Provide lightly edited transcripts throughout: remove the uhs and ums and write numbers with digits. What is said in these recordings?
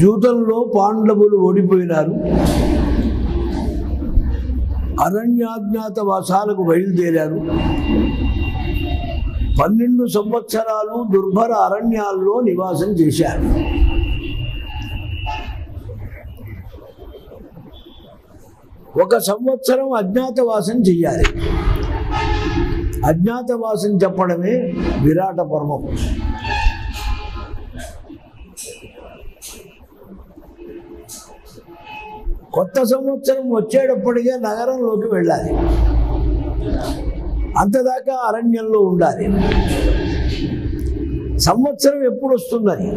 యూతంలో పాండవులు ఓడిపోయినారు. అరణ్యాజ్ఞాతవాసాలకు బయలుదేరారు. 12 సంవత్సరాలు దుర్భర అరణ్యాల్లో నివాసం చేశారు. ఒక సంవత్సరం అజ్ఞాతవాసం చెయ్యాలి. అజ్ఞాతవాసం చెప్పడమే విరాట పర్వం. కొత్త సంవత్సరం వచ్చేటప్పటికే నగరంలోకి వెళ్ళాలి. అంతదాకా అరణ్యంలో ఉండాలి. సంవత్సరం ఎప్పుడు వస్తుందని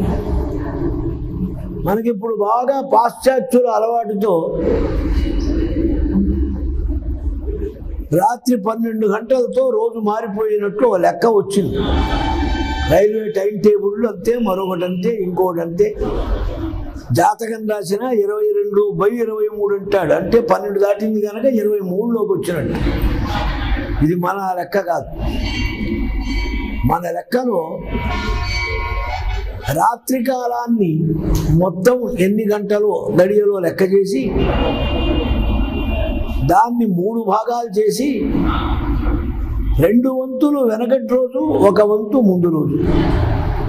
మనకిప్పుడు బాగా పాశ్చాత్యుల అలవాటుతో రాత్రి 12 గంటలతో రోజు మారిపోయినట్లు లెక్క వచ్చింది. రైల్వే టైం టేబుల్ అంతే, మరొకటి అంతే, ఇంకోటి అంతే. జాతకం రాసిన 22/23 అంటాడు. అంటే 12 దాటింది కనుక 23లోకి వచ్చినట్టు. ఇది మన లెక్క కాదు. మన లెక్కలో రాత్రి కాలాన్ని మొత్తం ఎన్ని గంటలు గడియలో లెక్క చేసి దాన్ని 3 భాగాలు చేసి 2 వంతులు వెనకటి రోజు, 1 వంతు ముందు రోజు.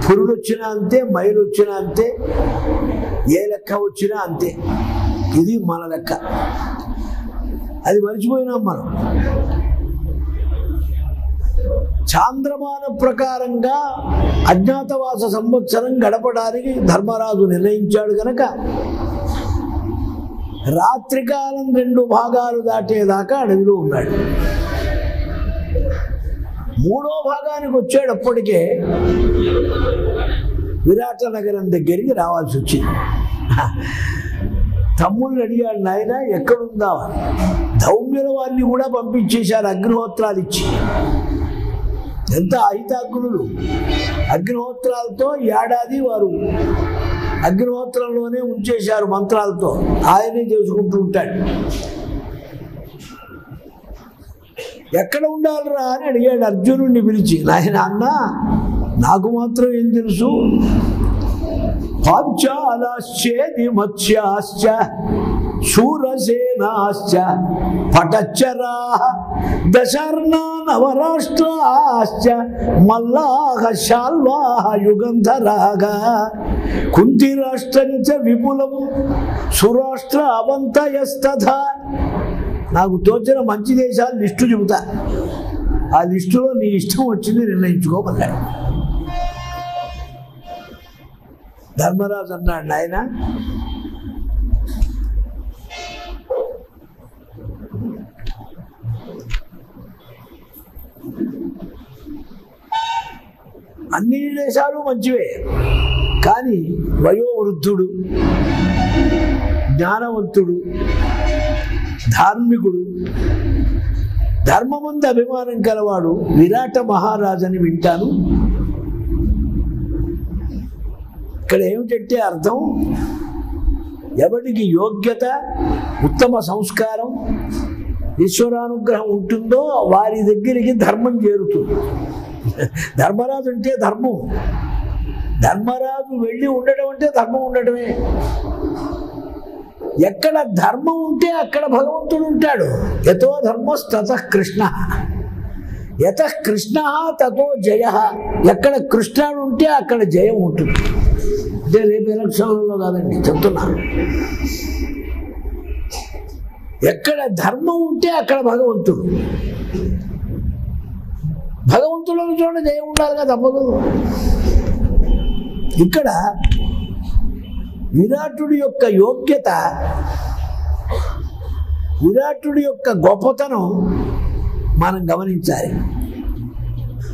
పురుడు వచ్చినా అంతే, మైలు వచ్చినా అంతే, ఏ లెక్క వచ్చినా అంతే. ఇది మన లెక్క. అది మర్చిపోయినాం మనం. చాంద్రమాన ప్రకారంగా అజ్ఞాతవాస సంవత్సరం గడపడానికి ధర్మరాజు నిర్ణయించాడు కనుక రాత్రికాలం 2 భాగాలు దాటేదాకా అడవిలో ఉన్నాడు. 3వ భాగానికి వచ్చేటప్పటికే విరాట నగరం దగ్గరికి రావాల్సి వచ్చింది. తమ్ముళ్ళు అడిగాడు, నాయన ఎక్కడుందా? ధౌమ్యుల వారిని కూడా పంపించేశారు అగ్నిహోత్రాలు ఇచ్చి. ఎంత అహితాగ్నులు! అగ్నిహోత్రాలతో ఏడాది వారు అగ్నిహోత్రంలోనే ఉంచేశారు మంత్రాలతో. ఆయనే చేసుకుంటూ ఉంటాడు. ఎక్కడ ఉండాలిరా అని అడిగాడు అర్జునుడిని పిలిచి. నాయన అన్న, నాకు మాత్రం ఏం తెలుసు? పాంచాలాశ్చేది మత్స్యాశ్చ శూరసేనాశ్చ పటచ్చరా దశర్ణా నవరాష్ట్రాశ్చ మల్లాహ శాల్వాహ యుగంధరాగా కుంతిరాష్ట్రంచ విపులం సురాష్ట్ర అవంతయస్తథా. నాకు తోచిన మంచి దేశాలు లిస్టు చెబుతా. ఆ లిస్టులో నీ ఇష్టం వచ్చింది నిర్ణయించుకోమన్నాడు. ధర్మరాజు అన్నాడు, నాయన అన్ని దేశాలు మంచివే, కానీ వయోవృద్ధుడు, జ్ఞానవంతుడు, ధార్మికుడు, ధర్మమందు అభిమానం కలవాడు విరాట మహారాజని వింటాను. ఇక్కడ ఏమిటంటే అర్థం, ఎవరికి యోగ్యత, ఉత్తమ సంస్కారం, ఈశ్వరానుగ్రహం ఉంటుందో వారి దగ్గరికి ధర్మం చేరుతుంది. ధర్మరాజు అంటే ధర్మం. ధర్మరాజు వెళ్ళి ఉండడం అంటే ధర్మం ఉండటమే. ఎక్కడ ధర్మం ఉంటే అక్కడ భగవంతుడు ఉంటాడు. యతో ధర్మస్తతః కృష్ణ, యతః కృష్ణ తతో జయ. ఎక్కడ కృష్ణుడు ఉంటే అక్కడ జయం ఉంటుంది. అంటే రేపు ఎలక్షన్లలో కాదండి చెప్తున్నా. ఎక్కడ ధర్మం ఉంటే అక్కడ భగవంతుడు. భగవంతులను చూడ జయం ఉండాలిగా, తప్పదు. ఇక్కడ విరాటుడి యొక్క యోగ్యత, విరాటుడి యొక్క గొప్పతనం మనం గమనించాలి.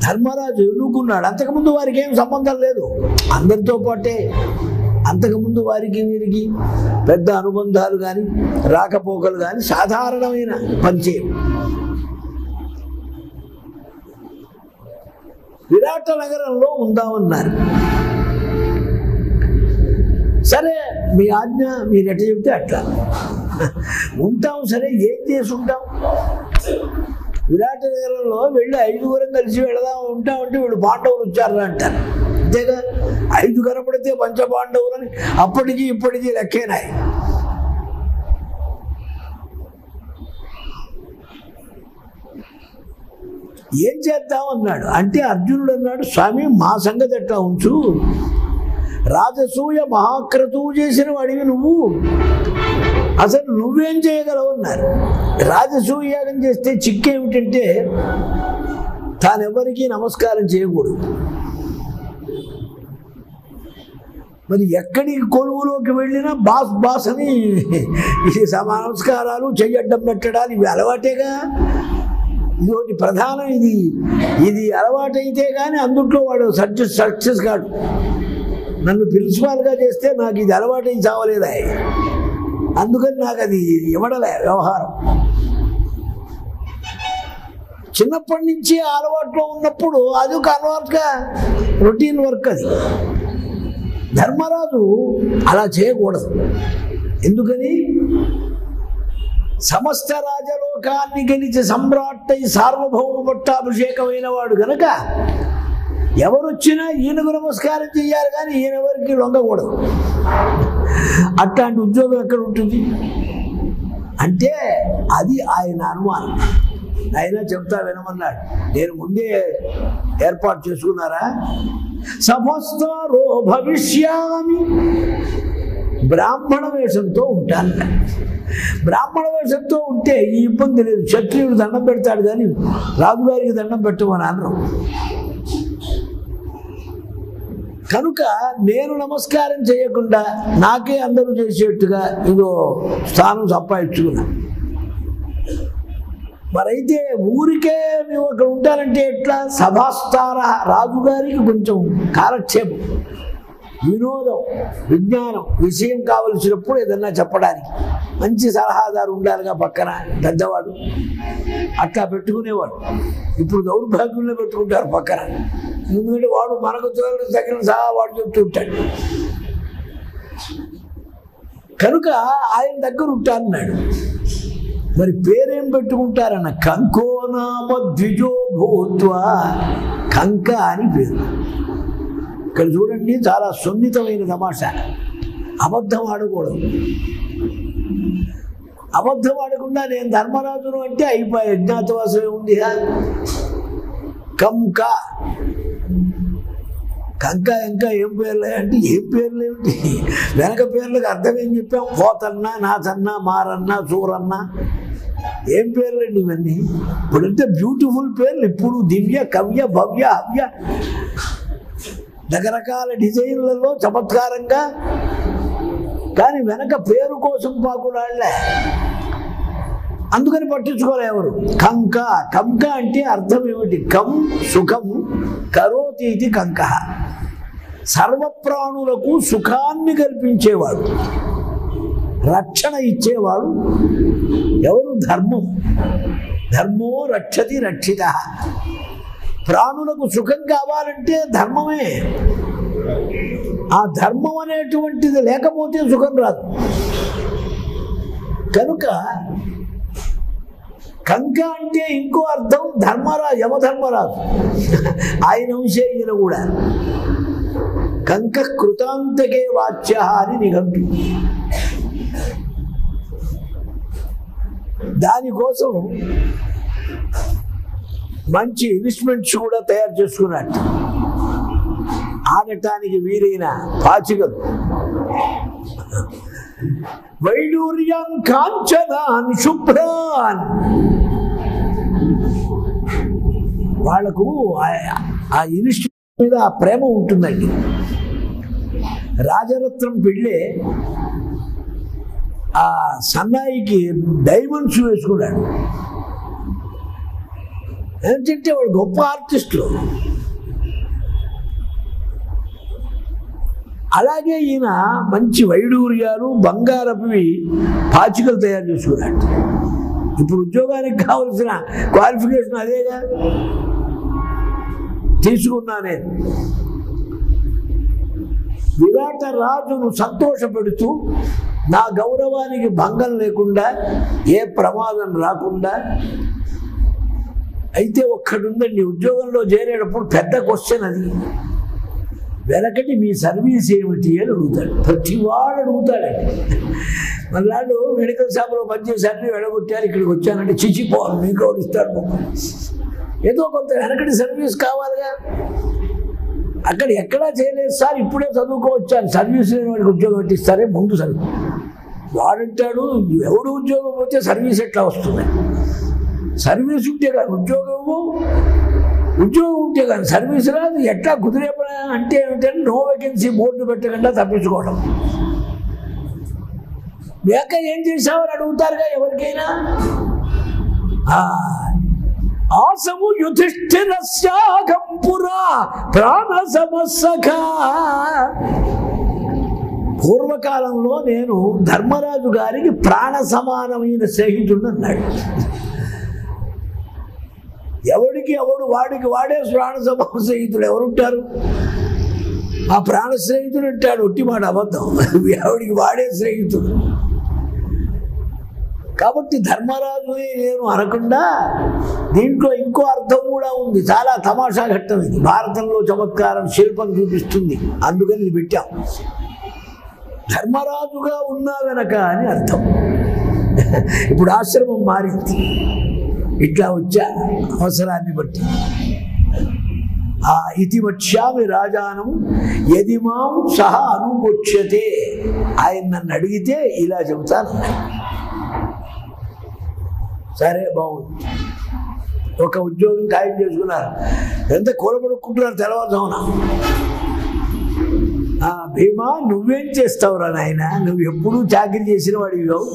ధర్మరాజు ఎన్నుకున్నాడు. అంతకుముందు వారికి ఏం సంబంధం లేదు, అందరితో పాటే. అంతకుముందు వారికి వీరికి పెద్ద అనుబంధాలు కానీ రాకపోకలు కానీ సాధారణమైన పంచేయం. విరాట నగరంలో ఉందామన్నారు. సరే, మీ ఆజ్ఞ, మీరు ఎట్లా చెప్తే అట్లా ఉంటాం. సరే, ఏం చేసి ఉంటాం? విరాట నగరంలో వెళ్ళి 5గురం కలిసి వెళదాం ఉంటామంటే వీళ్ళు పాండవులు వచ్చారా అంటారు. అంతేగా, 5 కనపడితే పంచపాండవులని అప్పటికి ఇప్పటికీ లెక్కేనాయి. ఏం చేద్దాం అన్నాడు. అంటే అర్జునుడు అన్నాడు, స్వామి మా సంగతి ఎట్లా ఉంచు, రాజసూయ మహాక్రతువు చేసిన వాడివి నువ్వు, అసలు నువ్వేం చేయగలవు అన్నారు. రాజసూయ యాగం చేస్తే చిక్కేమిటంటే తానెవరికీ నమస్కారం చేయకూడదు. మరి ఎక్కడికి కొలువులోకి వెళ్ళినా బాస్ బాస్ అని నమస్కారాలు, చెయ్యడ్డం పెట్టడాలు ఇవి అలవాటేగా. ఇది ఒకటి ప్రధానం. ఇది అలవాటైతే కానీ అందుట్లో వాడు సక్సెస్ కాడు. నన్ను ప్రిన్సిపాల్గా చేస్తే నాకు ఇది అలవాటై చావలేదా, అందుకని నాకు అది ఇవ్వడలే వ్యవహారం. చిన్నప్పటి నుంచి అలవాట్లో ఉన్నప్పుడు అది ఒక అలవాటుగా రొటీన్ వర్క్. అది ధర్మరాజు అలా చేయకూడదు. ఎందుకని? సమస్త రాజలోకాన్ని గెలిచి సమ్రాట్టై సార్వభౌమ పట్టాభిషేకమైన వాడు గనక ఎవరొచ్చినా ఈయనకు నమస్కారం చేయాలి, కానీ ఈయన ఎవరికి లొంగకూడదు. అట్లాంటి ఉద్యోగం ఎక్కడ ఉంటుంది అంటే అది ఆయన అనుమానం. అయినా చెప్తా వినమన్నాడు. నేను ముందే ఏర్పాటు చేసుకున్నారా, సమస్తారో భవిష్యామి, బ్రాహ్మణ వేషంతో ఉంటాను. బ్రాహ్మణ వేషంతో ఉంటే ఈ ఇబ్బంది లేదు. క్షత్రియుడు దండం పెడతాడు కానీ రాజుగారికి దండం పెట్టమని అనరు. కనుక నేను నమస్కారం చేయకుండా నాకే అందరూ చేసేట్టుగా ఇదో స్థానం సంపాదించుకున్నా. మరైతే ఊరికే నువ్వు అక్కడ ఉంటానంటే ఎట్లా? సభాస్థాన రాజుగారికి కొంచెం కాలక్షేపం, వినోదం, విజ్ఞానం, విషయం కావలసినప్పుడు ఏదన్నా చెప్పడానికి మంచి సలహాదారు ఉండాలిగా పక్కన, పెద్దవాడు. అట్లా పెట్టుకునేవాడు. ఇప్పుడు దౌర్భాగ్యంలో పెట్టుకుంటారు పక్కన. ఎందుకంటే వాడు మనకు తగిన సహా వాడు చెప్తూ ఉంటాడు. కనుక ఆయన దగ్గర ఉంటానన్నాడు. మరి పేరేం పెట్టుకుంటారన్న? కంకో నామ ద్విజో భూత్వా, కంక అని పేరు. ఇక్కడ చూడండి, చాలా సున్నితమైన తమాషా. అబద్ధం ఆడకూడదు. అబద్ధం ఆడకుండా నేను ధర్మరాజును అంటే అయిపోయి అజ్ఞాతవాసమే ఉంది. కంక కంక ఇంకా ఏం పేర్లే అంటే ఏం పేర్లు ఏమిటి? వెనక పేర్లకు అర్థం ఏం చెప్పాం? పోతన్న, నాథన్న, మారన్న, సూరన్న, ఏం పేర్లండి ఇవన్నీ? ఇప్పుడంటే బ్యూటిఫుల్ పేర్లు. ఇప్పుడు దివ్య, కవ్య, భవ్య, హవ్య, రకరకాల డిజైన్లలో చమత్కారంగా. కానీ వెనక పేరు కోసం పాకులాళ్లే, అందుకని పట్టించుకోలే ఎవరు. కంక, కంక అంటే అర్థం ఏమిటి? కం సుఖం కరోతి ఇది కంక. సర్వప్రాణులకు సుఖాన్ని కల్పించేవాడు, రక్షణ ఇచ్చేవాడు ఎవరు? ధర్మం. ధర్మో రక్షతి రక్షిత. ప్రాణులకు సుఖం కావాలంటే ధర్మమే. ఆ ధర్మం అనేటువంటిది లేకపోతే సుఖం రాదు. కనుక కంక అంటే ఇంకో అర్థం ధర్మరాజు, యమధర్మరాజు. ఆయన అంశే ఈయన కూడా. కంక కృతాంతకే వాచ్య అని నిఘంటు. దానికోసం మంచి ఇన్స్ట్రుమెంట్స్ కూడా తయారు చేసుకున్నాడు. ఆడటానికి వీరైన పాచికలు. వైడూర్యం కాంచనాన్ శుభ్రాన్. వాళ్లకు ఆ ఇన్స్ట్రుమెంట్ మీద ఆ ప్రేమ ఉంటుందండి. రాజరత్నం పెళ్ళే ఆ సన్నాయికి డైమండ్స్ వేసుకున్నాడు. ఏంటంటే వాడు గొప్ప ఆర్టిస్టులు. అలాగే ఈయన మంచి వైడూర్యాలు, బంగారపువి పాచికలు తయారు చేసుకున్నాడు. ఇప్పుడు ఉద్యోగానికి కావలసిన క్వాలిఫికేషన్ అదేగా. తీసుకున్నానే. విరాట రాజును సంతోషపెడుతూ నా గౌరవానికి భంగం లేకుండా, ఏ ప్రమాదం రాకుండా. అయితే ఒక్కడుందండి, ఉద్యోగంలో చేరేటప్పుడు పెద్ద క్వశ్చన్ అది. వెనకటి మీ సర్వీస్ ఏమిటి అని అడుగుతాడు. ప్రతి వాడు అడుగుతాడండి. మళ్ళాడు మెడికల్ షాప్లో పనిచేశారని వెళ్ళగొట్టారు, ఇక్కడికి వచ్చానంటే చిచ్చిపోవాలి మీకు ఓడిస్తాడు. ఏదో కొంత వెనకటి సర్వీస్ కావాలిగా. అక్కడ ఎక్కడా చేయలేదు సార్, ఇప్పుడే చదువుకోవచ్చాను, సర్వీస్ లేని వాడికి ఉద్యోగం పెట్టిస్తారే ముందు సర్వీస్. వాడంటాడు ఎవడు ఉద్యోగం పోతే సర్వీస్ ఎట్లా వస్తుంది? సర్వీస్ ఉంటే కాదు ఉద్యోగము, ఉద్యోగం ఉంటే కానీ సర్వీస్ రాదు. ఎట్లా కుదిరే అంటే ఏమిటంటే నో వేకెన్సీ బోర్డు పెట్టకుండా తప్పించుకోవడం. లేక ఏం చేసావని అడుగుతారుగా ఎవరికైనా. ఆసము యుధిష్ఠిరస్యాగం పురా ప్రాణ సమస్సఖ. పూర్వకాలంలో నేను ధర్మరాజు గారికి ప్రాణ సమానమైన స్నేహితుడు అన్నాడు. ఎవడికి ఎవడు వాడికి వాడే ప్రాణ సమాన స్నేహితుడు ఎవరుంటారు? ఆ ప్రాణ స్నేహితుడు అంటాడు, ఒట్టి మాట అబద్ధం. ఎవడికి వాడే స్నేహితుడు. కాబట్టి ధర్మరాజుని నేను అనకుండా దీంట్లో ఇంకో అర్థం కూడా ఉంది. చాలా తమాషా ఘట్టం ఇది. భారతంలో చమత్కారం శిల్పం చూపిస్తుంది, అందుకని ఇది పెట్టాం. ధర్మరాజుగా ఉన్నా వెనక అని అర్థం. ఇప్పుడు ఆశ్రమం మారింది, ఇట్లా వచ్చా అవసరాన్ని బట్టి. ఇది వచ్చామి రాజానం యదిమాం సహ అనుగొచ్యతే. ఆయన నన్ను అడిగితే ఇలా చెబుతాను. సరే బాగుంది. ఒక ఉద్యోగం ఖాయం చేసుకున్నారు, ఎంత కూలబడుకుంటున్నారు తెల్లవారుజామున. భీమా నువ్వేం చేస్తావురా నాయన, నువ్వు ఎప్పుడూ చాకరీ చేసిన వాడివి కావు,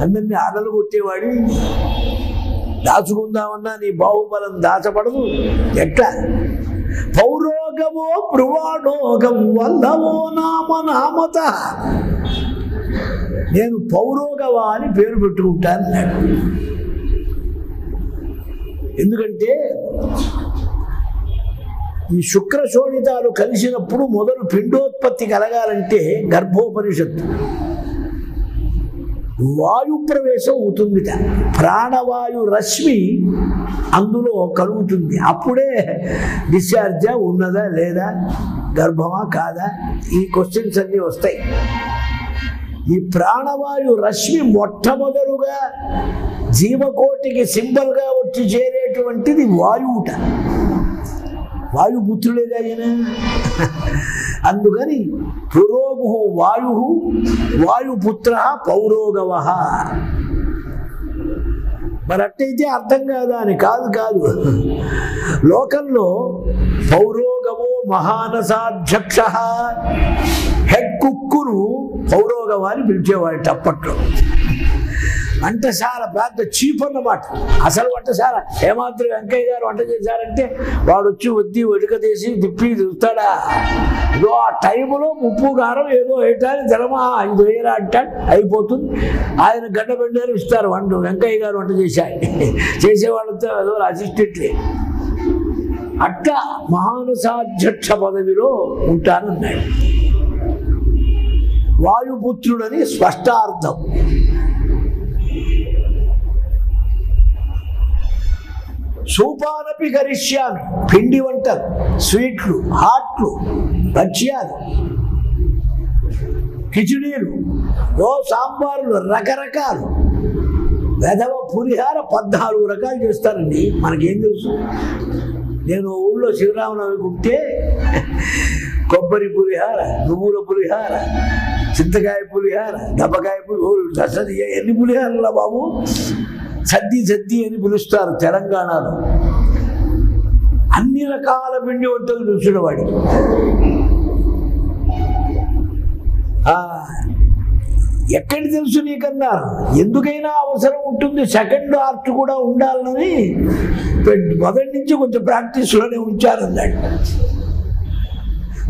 అందరినీ ఆటలు కొట్టేవాడి, దాచుకుందామన్నా నీ బాహుబలం దాచపడదు. ఎట్లా? పౌరోగమో బ్రువాడోగం వల్లవో నామ నామత. నేను పౌరోగవా అని పేరు పెట్టుకుంటాను. ఎందుకంటే ఈ శుక్ర శోణితాలు కలిసినప్పుడు మొదలు పిండోత్పత్తి కలగాలంటే గర్భోపనిషత్తు వాయు ప్రవేశం అవుతుందిట. ప్రాణవాయు రశ్మి అందులో కలుగుతుంది. అప్పుడే డిశ్చార్జా ఉన్నదా లేదా, గర్భమా కాదా, ఈ క్వశ్చన్స్ అన్నీ వస్తాయి. ఈ ప్రాణవాయు రశ్మి మొట్టమొదలుగా జీవకోటికి సింబల్గా వచ్చి చేరేటువంటిది వాయువుట. వాయుపుత్రులేగా ఆయన. అందుకని పురోగు వాయు వాయుపుత్ర పౌరోగవ. మరి అట్టయితే అర్థం కాదా అని కాదు. కాదు, లోకంలో పౌరోగవో మహానసాధ్యక్ష, హెడ్ కుక్కును పౌరోగవ అని పిలిచేవాడు అప్పట్లో. వంటశాల పెద్ద చీప్ అన్నమాట. అసలు వంటశాల ఏమాత్రం వెంకయ్య గారు వంట చేశారంటే వాడు వచ్చి వద్ది వెనుక తీసి తిప్పి చూస్తాడా. ఇదో ఆ టైంలో ఉప్పు కారం ఏదో వేయటాన్ని జలమా ఇది వేయరా అంటాడు, అయిపోతుంది. ఆయన గడ్డ పెట్టారు ఇస్తారు వంట. వెంకయ్య గారు వంట చేసేవాళ్ళతో ఏదో అసిస్టెంట్లే. అట్లా మహానసాధ్యక్ష పదవిలో ఉంటానన్నాడు. వాయుపుత్రుడని స్పష్టార్థం. సూపానపి కరిష్యామి. పిండి వంటలు, స్వీట్లు, హాట్లు, భక్ష్యాలు, కిచిడీలు, సాంబార్లు, రకరకాలు. వెధవ పులిహార 14 రకాలు చేస్తారండి. మనకేం తెలుసు? నేను ఊళ్ళో శివరామనవమికి ఉంటే కొబ్బరి పులిహార, నువ్వుల పులిహార, చింతకాయ పులిహార, దెబ్బకాయ పులిహార, ఎన్ని పులిహారలా బాబు. సద్ది సద్ది అని పిలుస్తారు తెలంగాణలో. అన్ని రకాల పిండి వంటలు చూసిన వాడి. ఎక్కడి తెలుసు నీకన్నారు? ఎందుకైనా అవసరం ఉంటుంది, సెకండ్ ఆర్ట్ కూడా ఉండాలని మొదటి నుంచి కొంచెం ప్రాక్టీస్లోనే ఉంచారన్నాడు.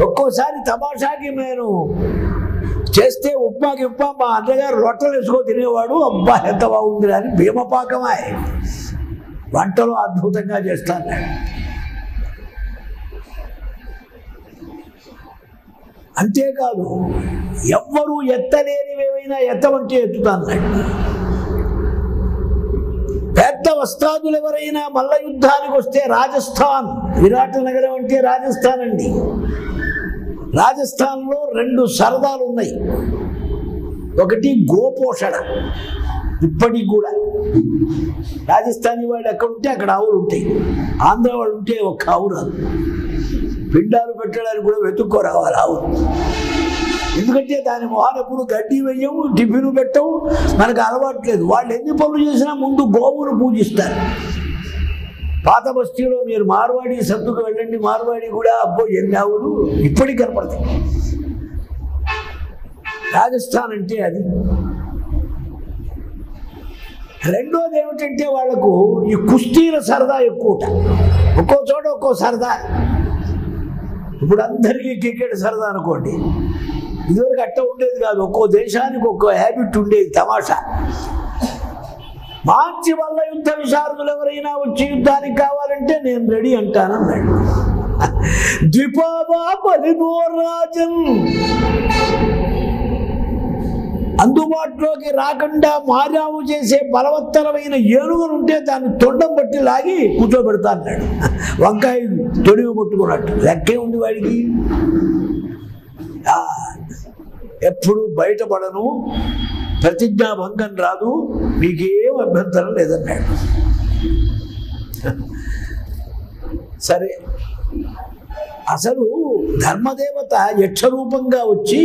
ఒక్కోసారి తమాషాకి నేను చేస్తే ఉప్మాకి మా అన్నగారు రొట్టెలు వేసుకో తినేవాడు. అబ్బా ఎంత బాగుంది అని భీమపాకమాయ్ వంటలో అద్భుతంగా చేస్తాను. అంతేకాదు ఎవ్వరూ ఎత్తలేనివేమైనా ఎత్తమంటే ఎత్తుతాను. పెద్ద వస్తాదులు ఎవరైనా మల్ల యుద్ధానికి వస్తే రాజస్థాన్, విరాట నగరం అంటే రాజస్థాన్ అండి. రాజస్థాన్లో 2 సరదాలు ఉన్నాయి. ఒకటి గోపోషణ, ఇప్పటికి కూడా రాజస్థానీ వాళ్ళు ఎక్కడ ఉంటే అక్కడ ఆవులు ఉంటాయి. ఆంధ్ర వాళ్ళు ఉంటే ఒక్క ఆవు రాదు. పిండాలు పెట్టడానికి కూడా వెతుక్కోరావాలి ఆవులు. ఎందుకంటే దాని మొహాన ఎప్పుడు గడ్డి వేయము, టిఫిన్ పెట్టము, మనకు అలవాట్లేదు. వాళ్ళు ఎన్ని పనులు చేసినా ముందు గోవును పూజిస్తారు. పాత బస్తీలో మీరు మార్వాడి సందుకు వెళ్ళండి, మార్వాడి కూడా అబ్బో ఎన్ని ఆవులు ఇప్పటికి కనపడతాయి. రాజస్థాన్ అంటే అది. రెండోది ఏమిటంటే వాళ్లకు ఈ కుస్తీల సరదా ఎక్కువట. ఒక్కో చోట ఒక్కో సరదా. ఇప్పుడు అందరికీ క్రికెట్ సరదా అనుకోండి, ఇదివరకు అట్ట ఉండేది కాదు. ఒక్కో దేశానికి ఒక్కో హ్యాబిట్ ఉండేది, తమాషా. మంచి వల్ల యుద్ధ విశారదులు ఎవరైనా వచ్చి యుద్ధానికి కావాలంటే నేను రెడీ అంటానన్నాడు. ద్విపావా పరినోరాజన్, అందుబాటులోకి రాకుండా మారాము చేసే బలవత్తరమైన ఏనుగులు ఉంటే దాన్ని తొండం బట్టి లాగి కూర్చోబెడతా అన్నాడు. వంకాయ తొడివి పట్టుకున్నట్టు లెక్కే ఉంది వాడికి. ఎప్పుడు బయటపడను, ప్రతిజ్ఞాభంగం రాదు, మీకేం అభ్యంతరం లేదన్నాడు. సరే, అసలు ధర్మదేవత యక్షరూపంగా వచ్చి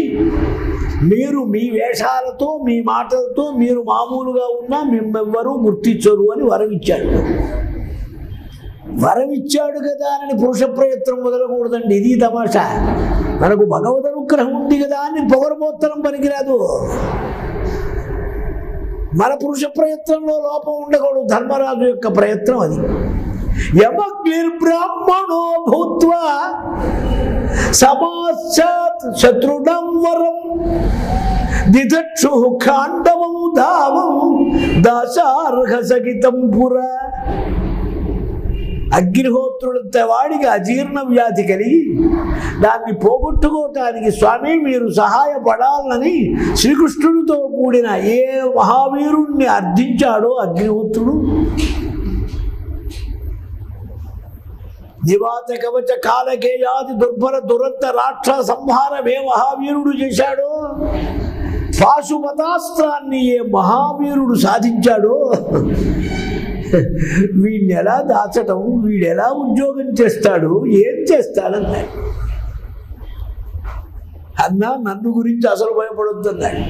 మీరు మీ వేషాలతో మీ మాటలతో మీరు మామూలుగా ఉన్నా మిమ్మెవ్వరూ గుర్తించరు అని వరమిచ్చాడు. వరమిచ్చాడు కదా అని పురుష ప్రయత్నం మొదలకూడదండి. ఇది తమాషా. మనకు భగవద్ అనుగ్రహం ఉంది కదా అని పొగరబోత్తరం పనికిరాదు. మన పురుష ప్రయత్నంలో లోపం ఉండకూడదు. ధర్మరాజు యొక్క ప్రయత్నం అది. యమగ్నిర్బ్రాహ్మణో భూత్వా సమాసాత్ శత్రుడం వరం దిదక్షు ఖాండవం ధావం దాశార్హ సగితం పుర. అగ్నిహోత్రుడంత వాడికి అజీర్ణ వ్యాధి కలిగి దాన్ని పోగొట్టుకోవటానికి స్వామి మీరు సహాయపడాలని శ్రీకృష్ణుడితో కూడిన ఏ మహావీరుణ్ణి అర్థించాడో అగ్నిహోత్రుడు. నివాత కవచ కాలకేయాది దుర్భర దురంత రాక్షస సంహారం ఏ మహావీరుడు చేశాడో, పాశుపతాస్త్రాన్ని ఏ మహావీరుడు సాధించాడో, వీడిని ఎలా దాచటం, వీడు ఎలా ఉద్యోగం చేస్తాడు, ఏం చేస్తాడన్నాడు. అన్నా నన్ను గురించి అసలు భయపడొద్దన్నాడు.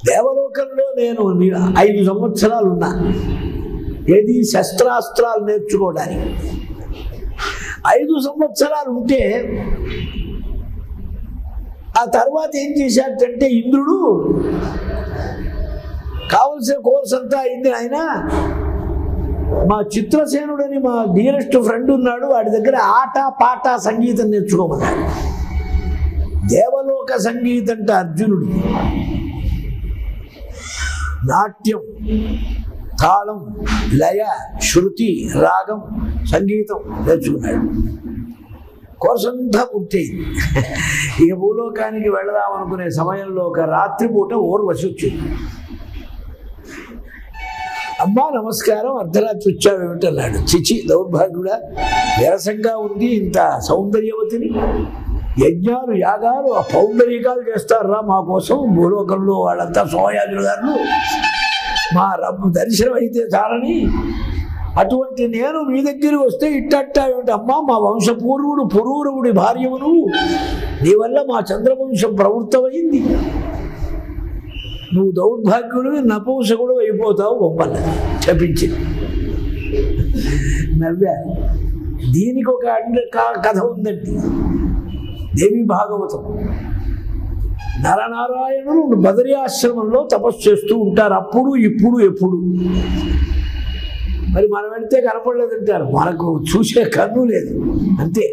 దేవలోకంలో నేను 5 సంవత్సరాలు ఉన్నా. ఏది? శస్త్రాస్త్రాలు నేర్చుకోవడానికి 5 సంవత్సరాలు ఉంటే ఆ తర్వాత ఏం చేశాడంటే ఇంద్రుడు కావలసిన కోర్స్ అంతా అయింది. ఆయన మా చిత్రసేనుడని మా డియరెస్ట్ ఫ్రెండ్ ఉన్నాడు, వాడి దగ్గర ఆట పాట సంగీతం నేర్చుకోమన్నాడు. దేవలోక సంగీతం అంటే అర్జునుడు. నాట్యం, తాళం, లయ, శృతి, రాగం, సంగీతం నేర్చుకున్నాడు. కోర్సు అంతా పూర్తయింది. ఇక భూలోకానికి వెళదామనుకునే సమయంలో ఒక రాత్రిపూట ఊర్వశి వచ్చింది. అమ్మా నమస్కారం, అర్ధరాత్రి వచ్చావేమిటన్నాడు. చిచి దౌర్భాగ్యుడా, విరసంగా ఉంది ఇంత సౌందర్యవతిని. యజ్ఞాలు యాగాలు పౌండరీకాలు చేస్తారా మా కోసం భూలోకంలో వాళ్ళంతా సోయాజులు గారు, మా రమ్ము దర్శనం అయితే చాలని. అటువంటి నేను మీ దగ్గరికి వస్తే ఇట్టేమిటి అమ్మా, మా వంశపూర్వుడు పురూరవుడి భార్యవును, నీ వల్ల మా చంద్రవంశం ప్రవృత్తమైంది. నువ్వు దౌర్భాగ్యుడివి, నపుంసకుడు అయిపోతావు బొమ్మల్ని చెప్పించింది. నవ్వా. దీనికి ఒక కథ ఉందండి. దేవి భాగవతం. నరనారాయణులు బదరీ ఆశ్రమంలో తపస్సు చేస్తూ ఉంటారు. అప్పుడు ఇప్పుడు ఎప్పుడు. మరి మనం వెళ్తే కనపడలేదంటారు. మనకు చూసే కన్ను లేదు, అంతే.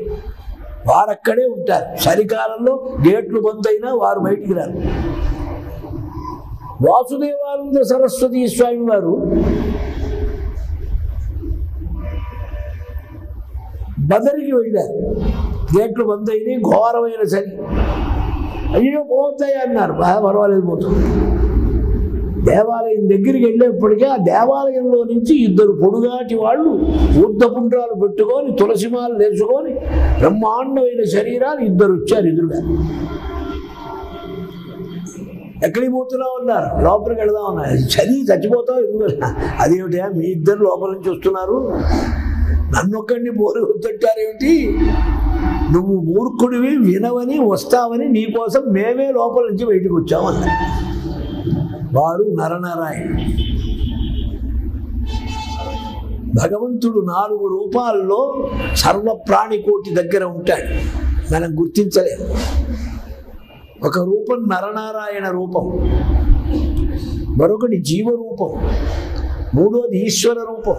వారు అక్కడే ఉంటారు. చలికాలంలో గేట్లు బంద్ అయినా వారు బయటికి రారు. వాసుదేవానంద సరస్వతి స్వామి వారు బదరికి వెళ్ళారు. గేట్లు బంద్ అయినాయి, ఘోరమైన చలి. అయ్యో పోతాయి అన్నారు. పర్వాలేదు పోతుంది. దేవాలయం దగ్గరికి వెళ్ళేప్పటికీ ఆ దేవాలయంలో నుంచి ఇద్దరు పొడుగాటి వాళ్ళు ఊర్ధపుండ్రాలు పెట్టుకొని తులసిమాలు వేసుకొని బ్రహ్మాండమైన శరీరాలు ఇద్దరు వచ్చారు ఎదురుగా. ఎక్కడికి పోతున్నావు అన్నారు. లోపలికి వెళదాం అన్నారు. చదివి చచ్చిపోతావు ఎందుకు? అదేమిటా మీ ఇద్దరు లోపల నుంచి వస్తున్నారు, నన్నొక్కడిని పోరు వద్దంటారేమిటి? నువ్వు మూర్ఖుడివి, వినవని వస్తావని నీకోసం మేమే లోపల నుంచి బయటకు వచ్చామన్నారు. వారు నరనారాయణ. భగవంతుడు 4 రూపాల్లో సర్వప్రాణికోటి దగ్గర ఉంటాడు, మనం గుర్తించలేము. ఒక రూపం నరనారాయణ రూపం, మరొకటి జీవరూపం, మూడోది ఈశ్వర రూపం,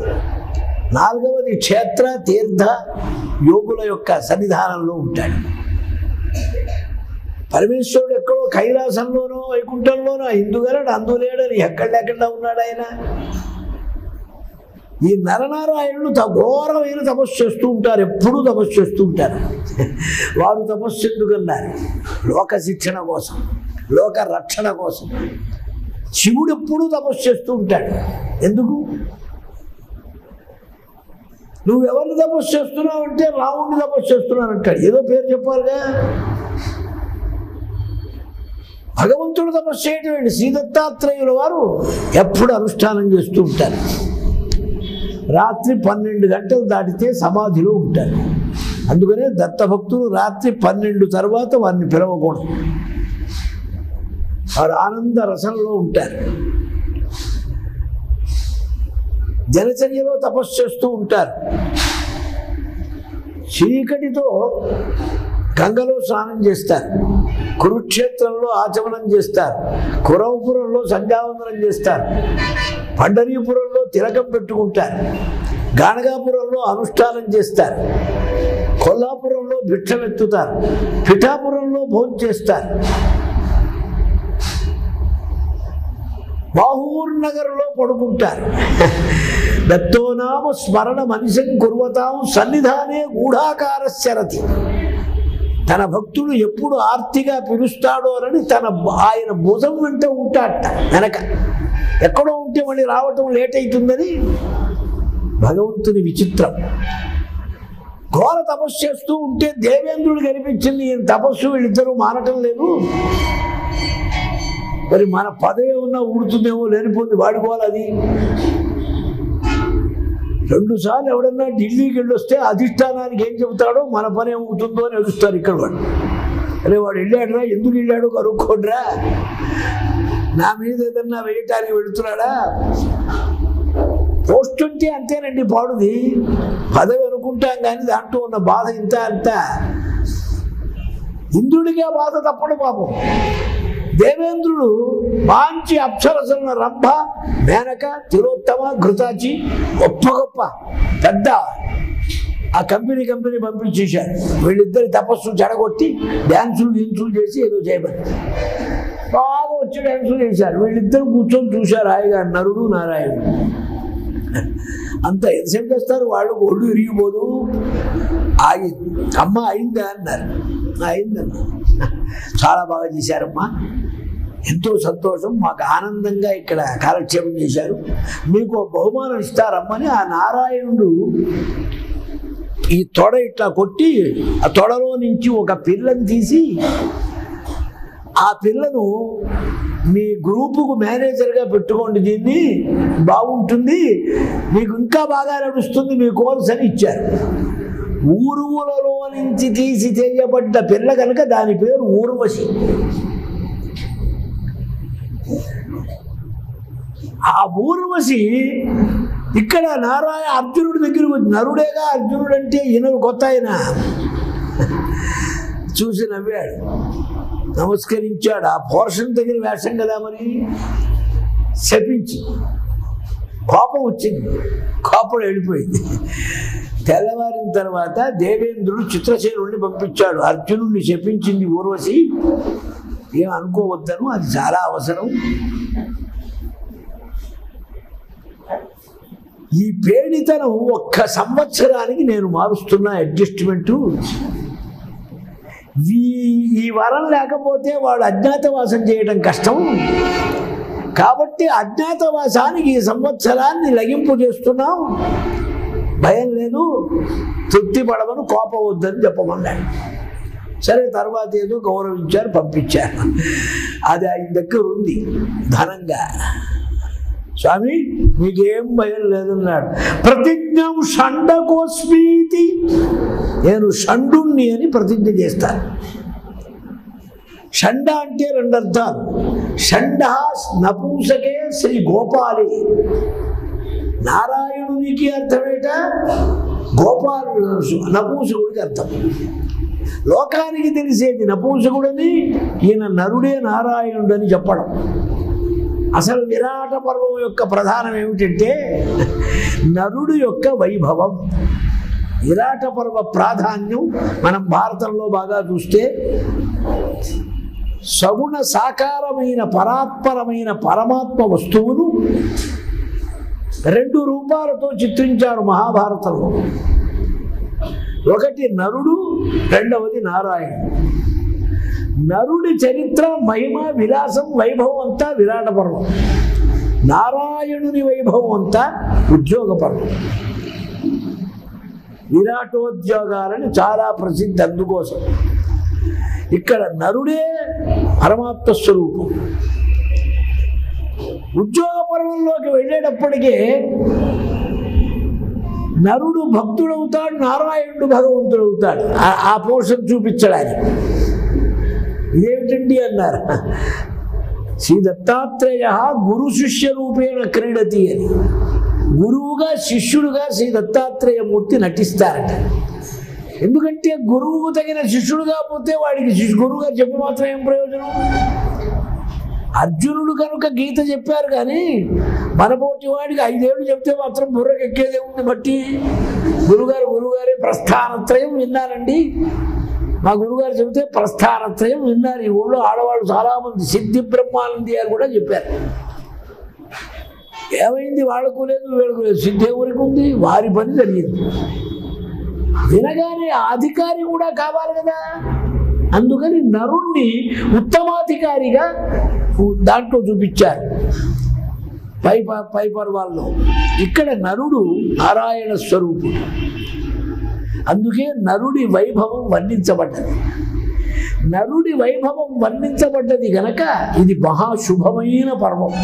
4వది క్షేత్ర తీర్థ యోగుల యొక్క సన్నిధానంలో ఉంటాడు. పరమేశ్వరుడు ఎక్కడో కైలాసంలోనో వైకుంఠంలోనో ఇందుగలడు అందులేడని ఎక్కడెక్కడ ఉన్నాడు ఆయన. ఈ నరనారాయణులు ఘోరమైన తపస్సు చేస్తూ ఉంటారు, ఎప్పుడూ తపస్సు చేస్తూ ఉంటారు. వారు తపస్సు ఎందుకన్నారు? లోక శిక్షణ కోసం, లోక రక్షణ కోసం. శివుడు ఎప్పుడూ తపస్సు చేస్తూ ఉంటాడు. ఎందుకు? నువ్వెవరిని తపస్సు చేస్తున్నావు అంటే రాముడిని తపస్సు చేస్తున్నాను అంటాడు. ఏదో పేరు చెప్పాలిగా. భగవంతుడు తపస్సు చేయటం ఏంటి? శ్రీ దత్తాత్రేయుల వారు ఎప్పుడు అనుష్ఠానం చేస్తూ ఉంటారు. రాత్రి 12 గంటలు దాటితే సమాధిలో ఉంటారు. అందుకనే దత్తభక్తులు రాత్రి 12 తర్వాత వారిని పిలవకూడదు. వారు ఆనంద రసంలో ఉంటారు. దినచర్యలో తపస్సు చేస్తూ ఉంటారు. చీకటితో గంగలో స్నానం చేస్తారు, కురుక్షేత్రంలో ఆచమనం చేస్తారు, కురవపురంలో సంధ్యావందనం చేస్తారు, పండరీపురంలో తిలకం పెట్టుకుంటారు, గాణగాపురంలో అనుష్ఠానం చేస్తారు, కొల్లాపురంలో భిక్షమెత్తుతారు, పిఠాపురంలో భోజనం చేస్తారు, బాహూర్నగర్లో పడుకుంటారు. దత్తోనామ స్మరణ మనిషం కుర్వతాం సన్నిధానే గూఢాకారస్యరతి. తన భక్తుడు ఎప్పుడు ఆర్తిగా పిలుస్తాడో అని ఆయన భుజం వెంట ఉంటాడట. వెనక ఎక్కడో ఉంటే మళ్ళీ రావటం లేట్ అవుతుందని భగవంతుని విచిత్రం. ఘోర తపస్సు చేస్తూ ఉంటే దేవేంద్రుడు కనిపించింది. ఈయన తపస్సు వీళ్ళిద్దరూ మానటం లేదు, మరి మన పదవి ఉన్నా ఊడుతుందేమో, లేనిపోతుంది వాడుకోవాలి. అది 2 సార్లు ఎవడన్నా ఢిల్లీకి వెళ్ళొస్తే అధిష్టానానికి ఏం చెబుతాడో మన పని ఏమవుతుందో అని ఎదుస్తారు ఇక్కడ వాడు. అరే వాడు వెళ్ళాడురా, ఎందుకు వెళ్ళాడు కనుక్కోడ్రా, నా మీద ఏదన్నా వేయటానికి వెళుతున్నాడా? పోస్ట్ ఉంటే అంతేనండి పాడుది, పదవి అనుకుంటాం కానీ దాంట్లో ఉన్న బాధ ఇంత అంత. ఇంద్రుడికి ఆ బాధ తప్పడు పాపం. దేవేంద్రుడు మంచి అప్సరసల రంభ, మేనక, తిలోత్తమ, ఘృతాచి గొప్ప గొప్ప పెద్ద ఆ కంపెనీ పంపించేశారు. వీళ్ళిద్దరి తపస్సు చెడగొట్టి డ్యాన్సులు చేసి ఏదో చేయబడి బాగా వచ్చి డ్యాన్సులు చేశారు. వీళ్ళిద్దరు కూర్చొని చూశారు హాయిగా, నరుడు నారాయణుడు. అంత ఎంతసేపు చేస్తారు వాళ్ళు, ఒళ్ళు విరిగిపోదు. అమ్మ అయిందా అన్నారు. అయిందమ్మా, చాలా బాగా చేశారమ్మా, ఎంతో సంతోషం, మాకు ఆనందంగా ఇక్కడ కాలక్షేపం చేశారు, మీకు బహుమానం ఇస్తారమ్మని ఆ నారాయణుడు ఈ తొడ ఇట్లా కొట్టి ఆ తొడలో నుంచి ఒక పిల్లని తీసి, ఆ పిల్లను మీ గ్రూపుకు మేనేజర్గా పెట్టుకోండి, దీన్ని బాగుంటుంది, మీకు ఇంకా బాగా నడుస్తుంది మీ కోర్స్ అని ఇచ్చారు. ఊరువులలో నుంచి తీసి చేయబడ్డ పిల్ల కనుక దాని పేరు ఊర్వశి. ఆ ఊర్వశి ఇక్కడ అర్జునుడి దగ్గరకు వచ్చి, నరుడేగా అర్జునుడు అంటే ఈయన కొత్త ఆయన, చూసి నవ్వాడు, నమస్కరించాడు. ఆ పోర్షన్ దగ్గర వేషం కదా మరి, శపించి కోపం వచ్చింది, కోపం వెళ్ళిపోయింది. తెల్లవారిన తర్వాత దేవేంద్రుడు చిత్రసేనుడిని పంపించాడు. అర్జునుడిని శపించింది ఊర్వశి, ఏం అనుకోవద్దను, అది చాలా అవసరం. ఈ పేడితనం 1 సంవత్సరానికి నేను మారుస్తున్నా అడ్జస్ట్మెంటు. ఈ వరం లేకపోతే వాడు అజ్ఞాతవాసం చేయడం కష్టం. కాబట్టి అజ్ఞాతవాసానికి ఈ సంవత్సరాన్ని లగింపు చేస్తున్నాం, భయం లేదు, తృప్తి పడమని కోపం వద్దని చెప్పమన్నాడు. సరే, తర్వాత ఏదో గౌరవించారు, పంపించారు. అది ఆయన దగ్గర ఉంది ధనంగా. స్వామి మీకేం భయం లేదన్నాడు. ప్రతిజ్ఞం షండకోస్మీతి, నేను షండుణ్ణి అని ప్రతిజ్ఞ చేస్తాను. షండ అంటే రెండు అర్థాలు. షండ నపుంసకే శ్రీ గోపాలి, నారాయణునికి అర్థమేట, గోపాలుడు నపుంసకుడికి అర్థం. లోకానికి తెలిసేది నపుంసకుడని, ఈయన నరుడే నారాయణుడని చెప్పడం. అసలు విరాట పర్వం యొక్క ప్రధానం ఏమిటంటే నరుడు యొక్క వైభవం. విరాట పర్వ ప్రాధాన్యం మనం భారతంలో బాగా చూస్తే సగుణ సాకారమైన పరాత్పరమైన పరమాత్మ వస్తువును 2 రూపాలతో చిత్రించారు మహాభారతంలో. ఒకటి నరుడు, రెండవది నారాయణుడు. నరుడి చరిత్ర, మహిమ, విలాసం, వైభవం అంతా విరాట పర్వం. నారాయణుని వైభవం అంతా ఉద్యోగ పర్వం. విరాటోద్యోగాలని చాలా ప్రసిద్ధి. అందుకోసం ఇక్కడ నరుడే పరమాత్మ స్వరూపం. ఉద్యోగ పర్వంలోకి వెళ్ళేటప్పటికే నరుడు భక్తుడవుతాడు, నారాయణుడు భగవంతుడవుతాడు. ఆ పోర్షన్ చూపించడానికి ఇదేమిటండి అన్నారు. శ్రీ దత్తాత్రేయ గురు శిష్య రూపేణ క్రీడతి అని. గురువుగా శిష్యుడుగా శ్రీ దత్తాత్రేయమూర్తి నటిస్తారట. ఎందుకంటే గురువుకు తగిన శిష్యుడు కాకపోతే వాడికి గురువుగా చెప్పి మాత్రం ఏం ప్రయోజనం? అర్జునుడు కనుక గీత చెప్పారు, కానీ మనపోటి వాడికి 5 ఏళ్ళు చెప్తే మాత్రం బుర్రకు ఎక్కేదే ఉంది. బట్టి గురుగారే ప్రస్థానత్రయం విన్నారండి. మా గురుగారు చెబితే ప్రస్థానత్రయం విన్నారు. ఈ ఊళ్ళో ఆడవాళ్ళు చాలామంది, సిద్ధి బ్రహ్మానంది గారు కూడా చెప్పారు. ఏమైంది? వాళ్ళకు లేదు, వీళ్ళకు లేదు. సిద్ధి ఎవరికి ఉంది? వారి పని జరిగింది. వినగానే అధికారి కూడా కావాలి కదా. అందుకని నరుణ్ణి ఉత్తమాధికారిగా దాంట్లో చూపించారు పై పర్వాల్లో. ఇక్కడ నరుడు నారాయణ స్వరూపుడు. అందుకే నరుడి వైభవం వర్ణించబడ్డది. నరుడి వైభవం వర్ణించబడ్డది గనక ఇది మహాశుభమైన పర్వం.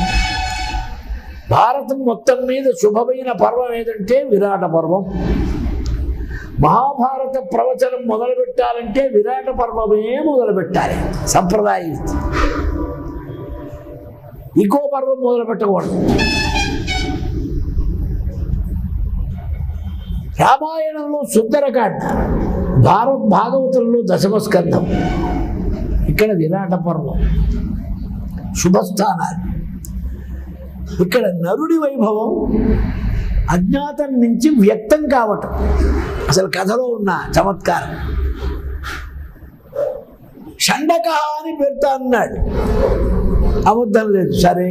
భారతం మొత్తం మీద శుభమైన పర్వం ఏదంటే విరాట పర్వం. మహాభారత ప్రవచనం మొదలుపెట్టాలంటే విరాట పర్వమే మొదలుపెట్టాలి. సంప్రదాయం ఇంకో పర్వం మొదలుపెట్టకూడదు. రామాయణంలో సుందరకాండ, భాగవతంలో దశమస్కంధం, ఇక్కడ విరాట పర్వం, శుభస్థానాలు. ఇక్కడ నరుడి వైభవం అజ్ఞాతం నుంచి వ్యక్తం కావటం అసలు కథలో ఉన్న చమత్కారం. షండక అని పెడతా అన్నాడు, అబద్ధం లేదు. సరే,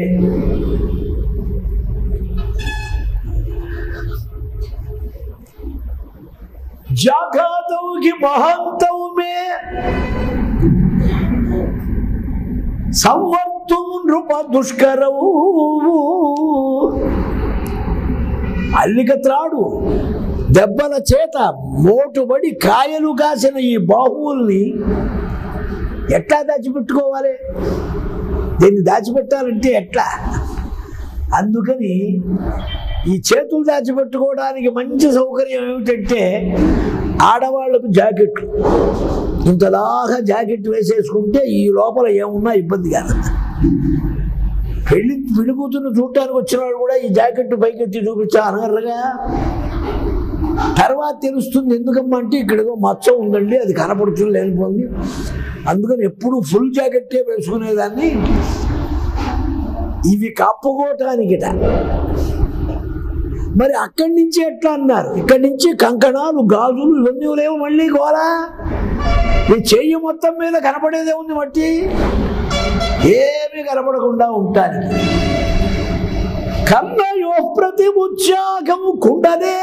జాఘాతౌకి మహంతౌ మే సంవర్తు నృప దుష్కరవు. అల్లిక త్రాడు దెబ్బల చేత మోటుబడి కాయలు కాసిన ఈ బాహువుల్ని ఎట్లా దాచిపెట్టుకోవాలి? దీన్ని దాచిపెట్టాలంటే ఎట్లా? అందుకని ఈ చేతులు దాచిపెట్టుకోవడానికి మంచి సౌకర్యం ఏమిటంటే ఆడవాళ్లకు జాకెట్లు. ఇంతలాగా జాకెట్ వేసేసుకుంటే ఈ లోపల ఏమున్నా ఇబ్బంది కాదు. పెళ్లి కూతురు చూడటానికి వచ్చిన వాడు కూడా ఈ జాకెట్ పైకెత్తి చూపించా అనగర్రగా. తర్వాత తెలుస్తుంది ఎందుకమ్మా అంటే ఇక్కడ ఏదో మచ్చ ఉందండి, అది కనపడుతుంది లేనిపోయింది. అందుకని ఎప్పుడు ఫుల్ జాకెట్టే వేసుకునేదాన్ని. ఇవి కప్పుకోవటానికిట. మరి అక్కడి నుంచి ఎట్లా అన్నారు? ఇక్కడి నుంచి కంకణాలు, గాజులు ఇవన్నీ లేవు. మళ్ళీ గోలా ఈ చెయ్యి మొత్తం మీద కనపడేదే ఉంది మట్టి. ఏమీ కనపడకుండా ఉంటానికి కర్ణయో ప్రతిముత్యాగము కుండలే,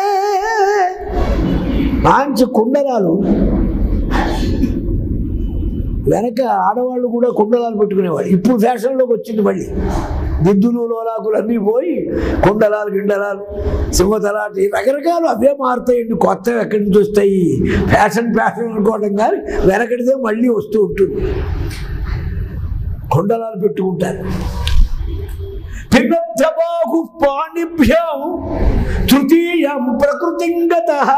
మంచి కుండలాలు వెనక ఆడవాళ్ళు కూడా కుండలాలు పెట్టుకునేవాళ్ళు. ఇప్పుడు ఫ్యాషన్లోకి వచ్చింది మళ్ళీ. దిద్దులు లోలాకులు అన్నీ పోయి కుండలాలు గిండలాలు సింహతలాటి రకరకాలు అవే మారుతాయండి. కొత్తవి ఎక్కడి నుంచి వస్తాయి? ఫ్యాషన్ అనుకోవడం కానీ వెనకటిదే మళ్ళీ వస్తూ ఉంటుంది. కుండలాలు పెట్టుకుంటారు. పిబద్ధబాహు పాణిభ్యాం తృతీయం ప్రకృతింగతః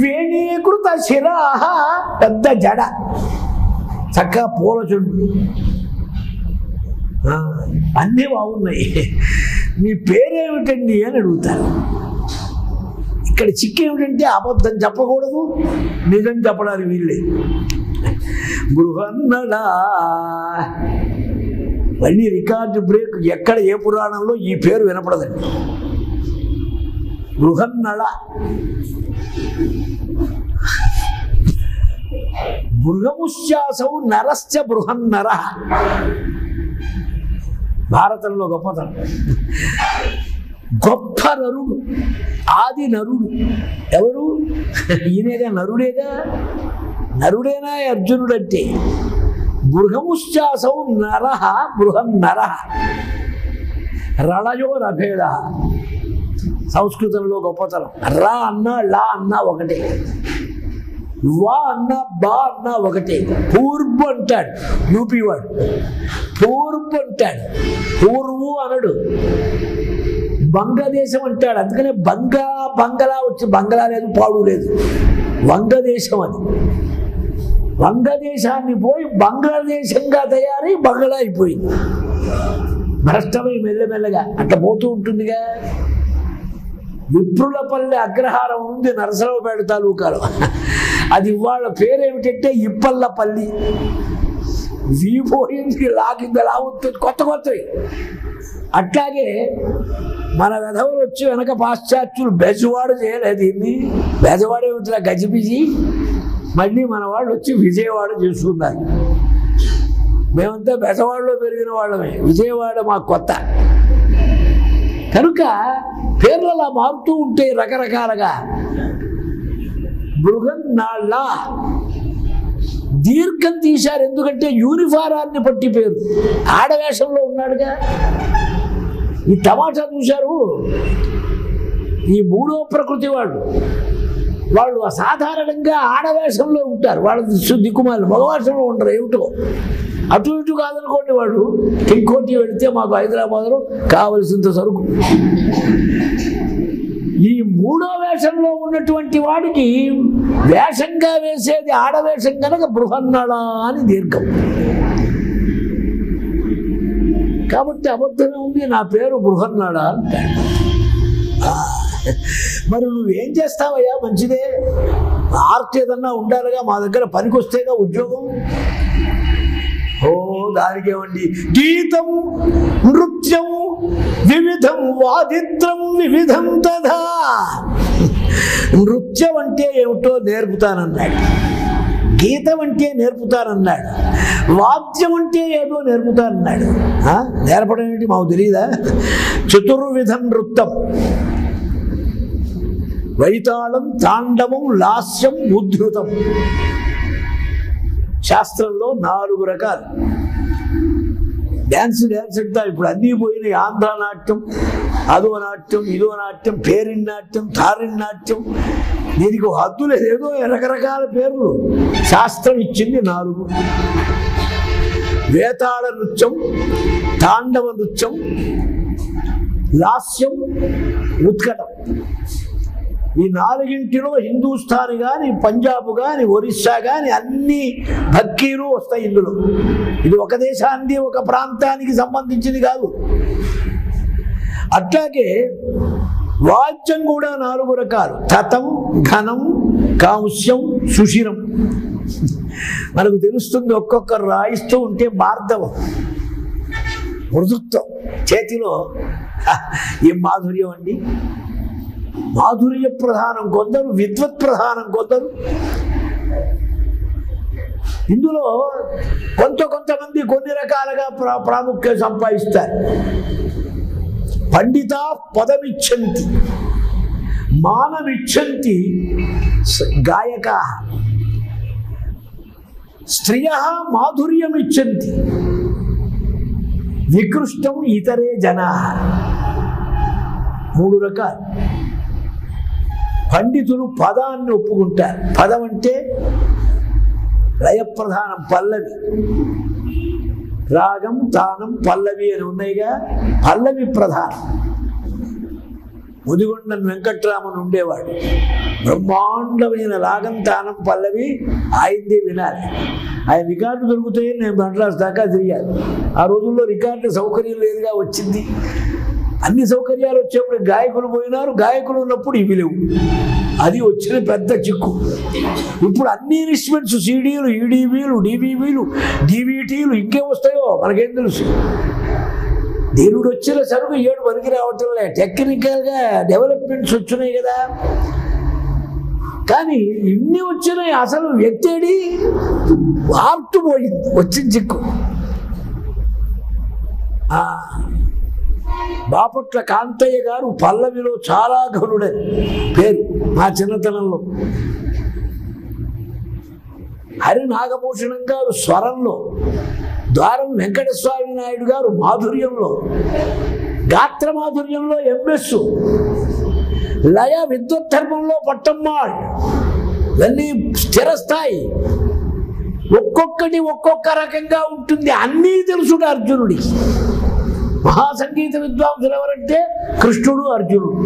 వేణీకృత శిరాః, పెద్ద జడ, చక్కగా పూల చుండు, అన్నీ బాగున్నాయి. మీ పేరేమిటండి అని అడుగుతారు. ఇక్కడ చిక్కేమిటంటే అబద్ధం చెప్పకూడదు, నిజం చెప్పడానికి వీళ్ళే. బృహన్నడా, మళ్ళీ రికార్డు బ్రేక్. ఎక్కడ ఏ పురాణంలో ఈ పేరు వినపడదండి. బృహన్నళ, బృహముశ్చాసౌ నరశ్చ బృహన్నర. భారతంలో గొప్పతనం. గొప్ప నరుడు, ఆది నరుడు ఎవరు? ఈయనేగా, నరుడేగా. నరుడేనా అర్జునుడంటే? బృహముశ్చాసౌ నర బృహన్నర. రళయో రభేద. సంస్కృతంలో గొప్పతనం. రా అన్నా లా అన్నా ఒకటే, వా అన్నా బా అన్నా ఒకటే. పూర్వ అంటాడు యూపీ వాడు, పూర్వ అంటాడు, పూర్వు అనడు. బంగ్లాదేశం అంటాడు, అందుకనే బంగళా వచ్చి, బంగళా లేదు, పాడు లేదు, వంగదేశం అని. వంగదేశాన్ని పోయి బంగ్లాదేశంగా తయారై బంగ్లా అయిపోయింది. భ్రష్టమై మెల్లమెల్లగా అట్లా పోతూ ఉంటుందిగా. విప్రులపల్లి అగ్రహారం ఉంది నరసరావుపేట తాలూకాలో. అది వాళ్ళ పేరేమిటంటే ఇప్పల్లపల్లి. వీపోయింది, లాగింది, లాగుతుంది, కొత్త కొత్తవి. అట్లాగే మన వెధవులు వచ్చి వెనక పాశ్చాత్యులు బెజవాడు చేయలేదు దీన్ని. బెజవాడే ఉంటుందా గజిబిజి. మళ్ళీ మన వాళ్ళు వచ్చి విజయవాడ చేసుకున్నారు. మేమంతా బెజవాడలో పెరిగిన వాళ్ళమే, విజయవాడ మాకు కొత్త. కనుక పేర్లు అలా మారుతూ ఉంటాయి రకరకాలుగా. బృహన్నాళ్ళ దీర్ఘం తీశారు, ఎందుకంటే యూనిఫారాన్ని బట్టి పేరు. ఆడవేషంలో ఉన్నాడుగా. ఈ తమాషా చూశారు. ఈ మూడో ప్రకృతి వాళ్ళు అసాధారణంగా ఆడవేషంలో ఉంటారు. వాళ్ళ దిక్కుమాలి మగవేషంలో ఉంటారు. ఏమిటో అటు ఇటు కాదనుకోండి. వాడు ఇంకోటి వెళితే మాకు హైదరాబాద్లో కావలసినంత సరుకు. ఈ మూడో వేషంలో ఉన్నటువంటి వాడికి వేషంగా వేసేది ఆడవేషం కనుక బృహన్నళ అని దీర్ఘం. కాబట్టి అబద్ధమే ఉంది, నా పేరు బృహన్నళ అంటాడు. మరి నువ్వేం చేస్తావయ్యా? మంచిదే, ఆర్ట్ ఏదన్నా ఉండాలిగా, మా దగ్గర పనికొస్తేగా ఉద్యోగం. ఓ దానికేమండి, గీతం నృత్యం వివిధం వాదిత్రం వివిధం తథా. నృత్యం అంటే ఏమిటో నేర్పుతానన్నాడు, గీతం అంటే నేర్పుతానన్నాడు, వాద్యం అంటే ఏదో నేర్పుతానన్నాడు. నేర్పడం ఏంటి మాకు తెలియదా? చతుర్విధం నృత్యం, వైతాళం, తాండవం, లాస్యం, ఉద్ధృతం. శాస్త్రంలో 4 రకాలు. డ్యాన్స్ అంటా ఇప్పుడు అన్నీ పోయినాయి. ఆంధ్ర నాట్యం, అదో నాట్యం, ఇదో నాట్యం, పేరిన్ నాట్యం, తారిన్ నాట్యం. దీనికి హద్దు లేదు, ఏదో రకరకాల పేర్లు. శాస్త్రం ఇచ్చింది 4. వేతాళ నృత్యం, తాండవ నృత్యం, లాస్యం, ఉత్కటం. ఈ 4ంటిలో హిందూస్థాన్ కానీ, పంజాబ్ కానీ, ఒరిస్సా కానీ అన్ని భక్కీలు వస్తాయి ఇందులో. ఇది ఒక దేశానికి, ఒక ప్రాంతానికి సంబంధించింది కాదు. అట్లాగే వాద్యం కూడా 4 రకాలు. తతం, ఘనం, కాంస్యం, సుషిరం. మనకు తెలుస్తుంది, ఒక్కొక్కరు రాయిస్తూ ఉంటే మార్దవం, మృదుత్వం. చేతిలో ఏం మాధుర్యం అండి! మాధుర్య ప్రధానం కొందరు, విద్వత్ ప్రధానం కొందరు. ఇందులో కొంతమంది కొన్ని రకాలుగా ప్రాముఖ్యం సంపాదిస్తారు. పండిత పదమిచ్చంతి మానమిచ్చంతి గాయక. స్త్రియ మాధుర్యమిచ్చంతి వికృష్టం ఇతరే జనా. 3 రకాలు. పండితులు పదాన్ని ఒప్పుకుంటారు. పదం అంటే లయప్రధానం, పల్లవి. రాగం, తానం, పల్లవి అని ఉన్నాయిగా. పల్లవి ప్రధానం. ముదిగొండ వెంకట్రామన్ ఉండేవాడు. బ్రహ్మాండమైన రాగం, తానం, పల్లవి ఆయనదే వినాలి. ఆయన రికార్డు దొరుకుతాయి. నేను మద్రాసు దాకా తిరిగాను. ఆ రోజుల్లో రికార్డు సౌకర్యం లేదుగా, వచ్చింది. అన్ని సౌకర్యాలు వచ్చేప్పుడు గాయకులు పోయినారు. గాయకులు ఉన్నప్పుడు ఇవి లేవు. అది వచ్చిన పెద్ద చిక్కు. ఇప్పుడు అన్ని ఇన్స్ట్రుమెంట్స్, సీడీలు, ఈడీవీలు, డివివీలు, డివిటీలు ఇంకే వస్తాయో మనకేం తెలుసు. దేవుడు వచ్చిన సరుకు 7 పనికి రావటంలే. టెక్నికల్గా డెవలప్మెంట్స్ వచ్చినాయి కదా. కానీ ఇన్ని వచ్చినాయి, అసలు వ్యక్తేడి ఆర్ట్ పోయింది, వచ్చిన చిక్కు. బాపట్ల కాంతయ్య గారు పల్లవిలో చాలా ఘనుడని పేరు మా చిన్నతనంలో. హరి నాగభూషణం గారు స్వరంలో, ద్వారం వెంకటస్వామి నాయుడు గారు మాధుర్యంలో, గాత్ర మాధుర్యంలో ఎంఎస్, లయ విద్వద్ధర్మంలో పట్టమ్మాళ్. ఇవన్నీ స్థిరస్థాయి. ఒక్కొక్కటి ఒక్కొక్క రకంగా ఉంటుంది. అన్నీ తెలుసుడు అర్జునుడికి. మహాసంగీత విద్వాంసులు ఎవరంటే కృష్ణుడు, అర్జునుడు.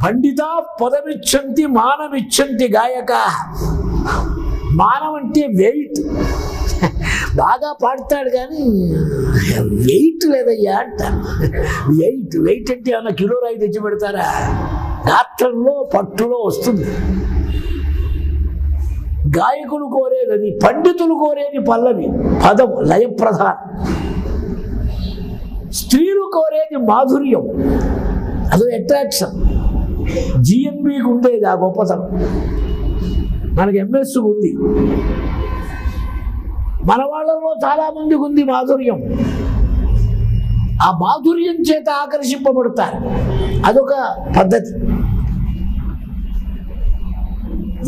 పండిత పదమిచ్చంతి మానమిచ్చంతి గాయక. మానం అంటే వెయిట్. బాగా పాడతాడు కానీ వెయిట్ లేదయ్యా అంటారు. వెయిట్ అంటే ఏమన్నా కిలో రాయి తెచ్చి పెడతారా? గాత్రంలో, పట్టులో వస్తుంది. గాయకులు కోరేది అది, పండితులు కోరేది పల్లవి, పదం, లయప్రధానం. స్త్రీలు కోరేది మాధుర్యం, అదో అట్రాక్షన్. జిఎన్బికి ఉండేది ఆ గొప్పతనం. మనకి ఎంఎస్ ఉంది. మన వాళ్ళలో చాలా మందికి ఉంది మాధుర్యం. ఆ మాధుర్యం చేత ఆకర్షింపబడతారు. అదొక పద్ధతి.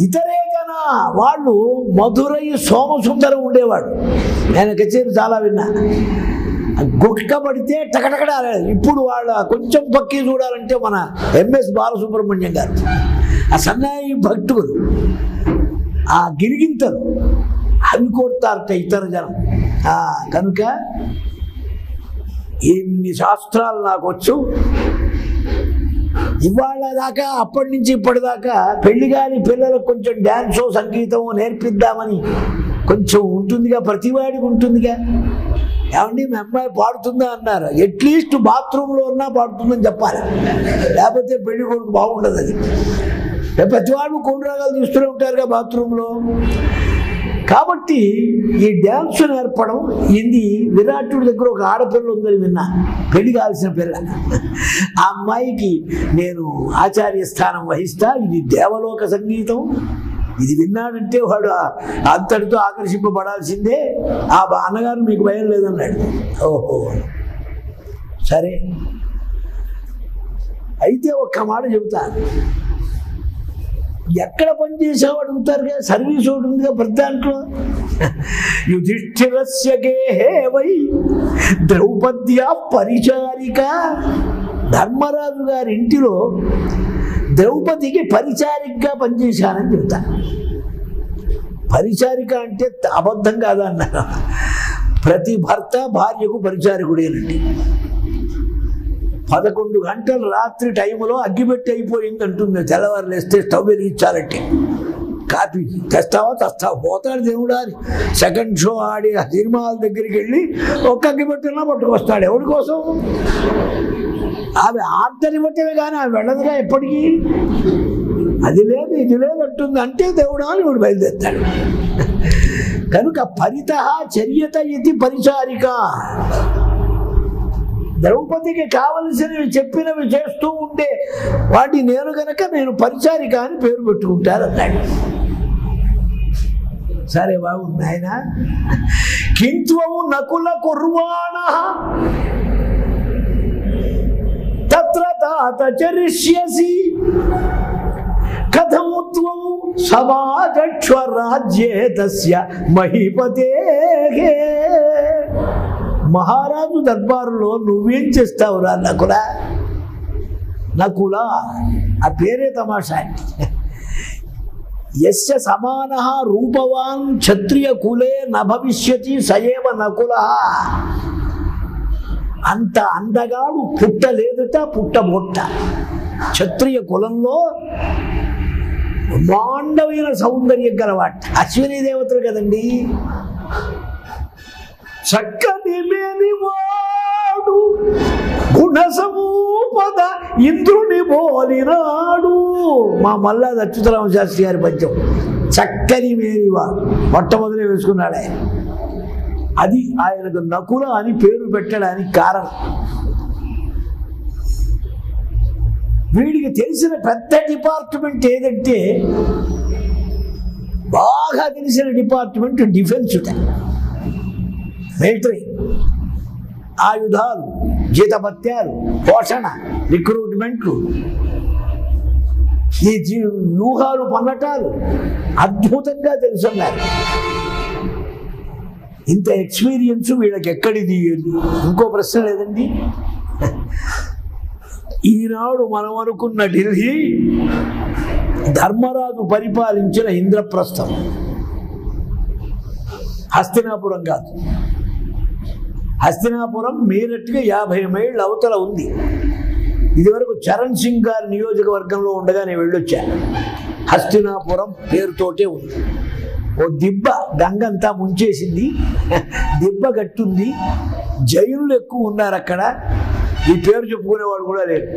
ఇతరే జన వాళ్ళు మధురై సోమసుందరం ఉండేవాడు. నేను కచేరి చాలా విన్నా. గుక్క పడితే టకటకడా. ఇప్పుడు వాళ్ళ కొంచెం పక్కి చూడాలంటే మన ఎంఎస్ బాలసుబ్రహ్మణ్యం గారు, ఆ సన్నాయి భక్తులు, ఆ గిరిగింతలు అవి కోరుతారట ఇతర జనం. కనుక ఎన్ని శాస్త్రాలు నాకు వచ్చు. ఇవాళ దాకా, అప్పటి నుంచి ఇప్పటిదాకా పెళ్లి కాని పిల్లలకు కొంచెం డ్యాన్సో సంగీతమో నేర్పిద్దామని కొంచెం ఉంటుందిగా, ప్రతివాడికి ఉంటుందిగా. ఏమండి మీ అమ్మాయి పాడుతుందా అన్నారు. అట్లీస్ట్ బాత్రూంలో ఉన్నా పాడుతుందని చెప్పాలి, లేకపోతే పెళ్లి కొడుకు బాగుండదు. అది ప్రతివాడు కోడిరాగాలు తీస్తూనే ఉంటారుగా బాత్రూంలో. కాబట్టి ఈ డ్యాన్స్ నేర్పడం ఇది. విరాటుడి దగ్గర ఒక ఆడపిల్ల ఉందని విన్నా, పెళ్లి కావాల్సిన పిల్ల. ఆ అమ్మాయికి నేను ఆచార్య స్థానం వహిస్తా, ఇది దేవలోక సంగీతం, ఇది విన్నాడంటే వాడు అంతటితో ఆకర్షింపబడాల్సిందే. ఆ అన్నగారు మీకు భయం లేదన్నాడు. ఓహో సరే, అయితే ఒక్క మాట చెబుతాను. ఎక్కడ పనిచేసావు అడుగుతారుగా, సర్వీస్ ఒకటి ఉందిగా ప్రతి దాంట్లో. యుధిష్ఠిరస్య గేహే వై ద్రౌపద్య పరిచారిక. ధర్మరాజు గారి ఇంటిలో ద్రౌపదికి పరిచారికగా పనిచేశానని చెబుతా. పరిచారిక అంటే అబద్ధం కాదన్నారు. ప్రతి భర్త భార్యకు పరిచారికుడేనండి. 11 గంటలు రాత్రి టైంలో అగ్గిపెట్టి అయిపోయింది అంటుంది. తెల్లవారు లేస్తే స్టవ్ వెలిగించాలంటే కాపీ తెస్తావా పోతాడు దేవుడా అని సెకండ్ షో ఆడి ఆ సినిమాల దగ్గరికి వెళ్ళి ఒక్క అగ్గిపెట్టినా పట్టుకొస్తాడు. ఎవరి కోసం? ఆమె ఆర్డర్ ఇవ్వటమే కానీ ఆమె వెళ్ళదుగా ఎప్పటికీ. అది లేదు ఇది లేదు అంటుంది అంటే దేవుడా అని వాడు బయలుదేరుతాడు. కనుక పరిత చర్యత ఇది పరిచారిక. ద్రౌపదికి కావలసినవి చెప్పినవి చేస్తూ ఉండే వాటి నేను గనక నేను పరిచారిక అని పేరు పెట్టుకుంటారు అన్నాడు. సరే బాగుంది ఆయన. కింత్వము నకుల కుర్వాణ తత్ర తాత చరిష్యసి కథము త్వము సమాజక్షరాజ్యే తస్య మహీపతే. మహారాజు దర్బారులో నువ్వేం చేస్తావురా నకుల? నకుల ఆ పేరే తమాషా. యస్య సమానః రూపవాన్ క్షత్రియ కులే న భవిష్యతి సయేవ నకుల. అంత అందగాడు పుట్టలేదుట, పుట్టబొట్ట. క్షత్రియ కులంలో మాండవైన సౌందర్యం గలవాట. అశ్విని దేవతలు కదండి. చక్కని మేనివాడు గుణసమూపద ఇంద్రుని బోలినాడు. మా మల్లాది అచ్యుతరామ శాస్త్రి గారి పద్యం. చక్కని మేనివాడు మొట్టమొదలే వేసుకున్నాడు ఆయన. అది ఆయనకు నకుల అని పేరు పెట్టడానికి కారణం. వీడికి తెలిసిన పెద్ద డిపార్ట్మెంట్ ఏదంటే, బాగా తెలిసిన డిపార్ట్మెంట్ డిఫెన్స్. మిలిటరీ, ఆయుధాలు, జీతభత్యాలు, పోషణ, రిక్రూట్మెంట్లు, ఈ వ్యూహాలు పన్నటాలు అద్భుతంగా తెలుసున్నారు. ఇంత ఎక్స్పీరియన్స్ వీళ్ళకి ఎక్కడిది? ఇంకో ప్రశ్న లేదండి. ఈనాడు మనం అనుకున్న ఢిల్లీ ధర్మరాజు పరిపాలించిన ఇంద్రప్రస్థం, హస్తినాపురం కాదు. హస్తినాపురం మీరట్గా 50 మైళ్ళు అవతల ఉంది. ఇదివరకు చరణ్ సింగ్ గారి నియోజకవర్గంలో ఉండగా నేను వెళ్ళొచ్చాను. హస్తినాపురం పేరుతోటే ఉంది. ఓ దిబ్బ గంగంతా ముంచేసింది, దిబ్బ గట్టుంది, జైనులు ఎక్కువ ఉన్నారు అక్కడ. ఈ పేరు చెప్పుకునేవాడు కూడా లేడు.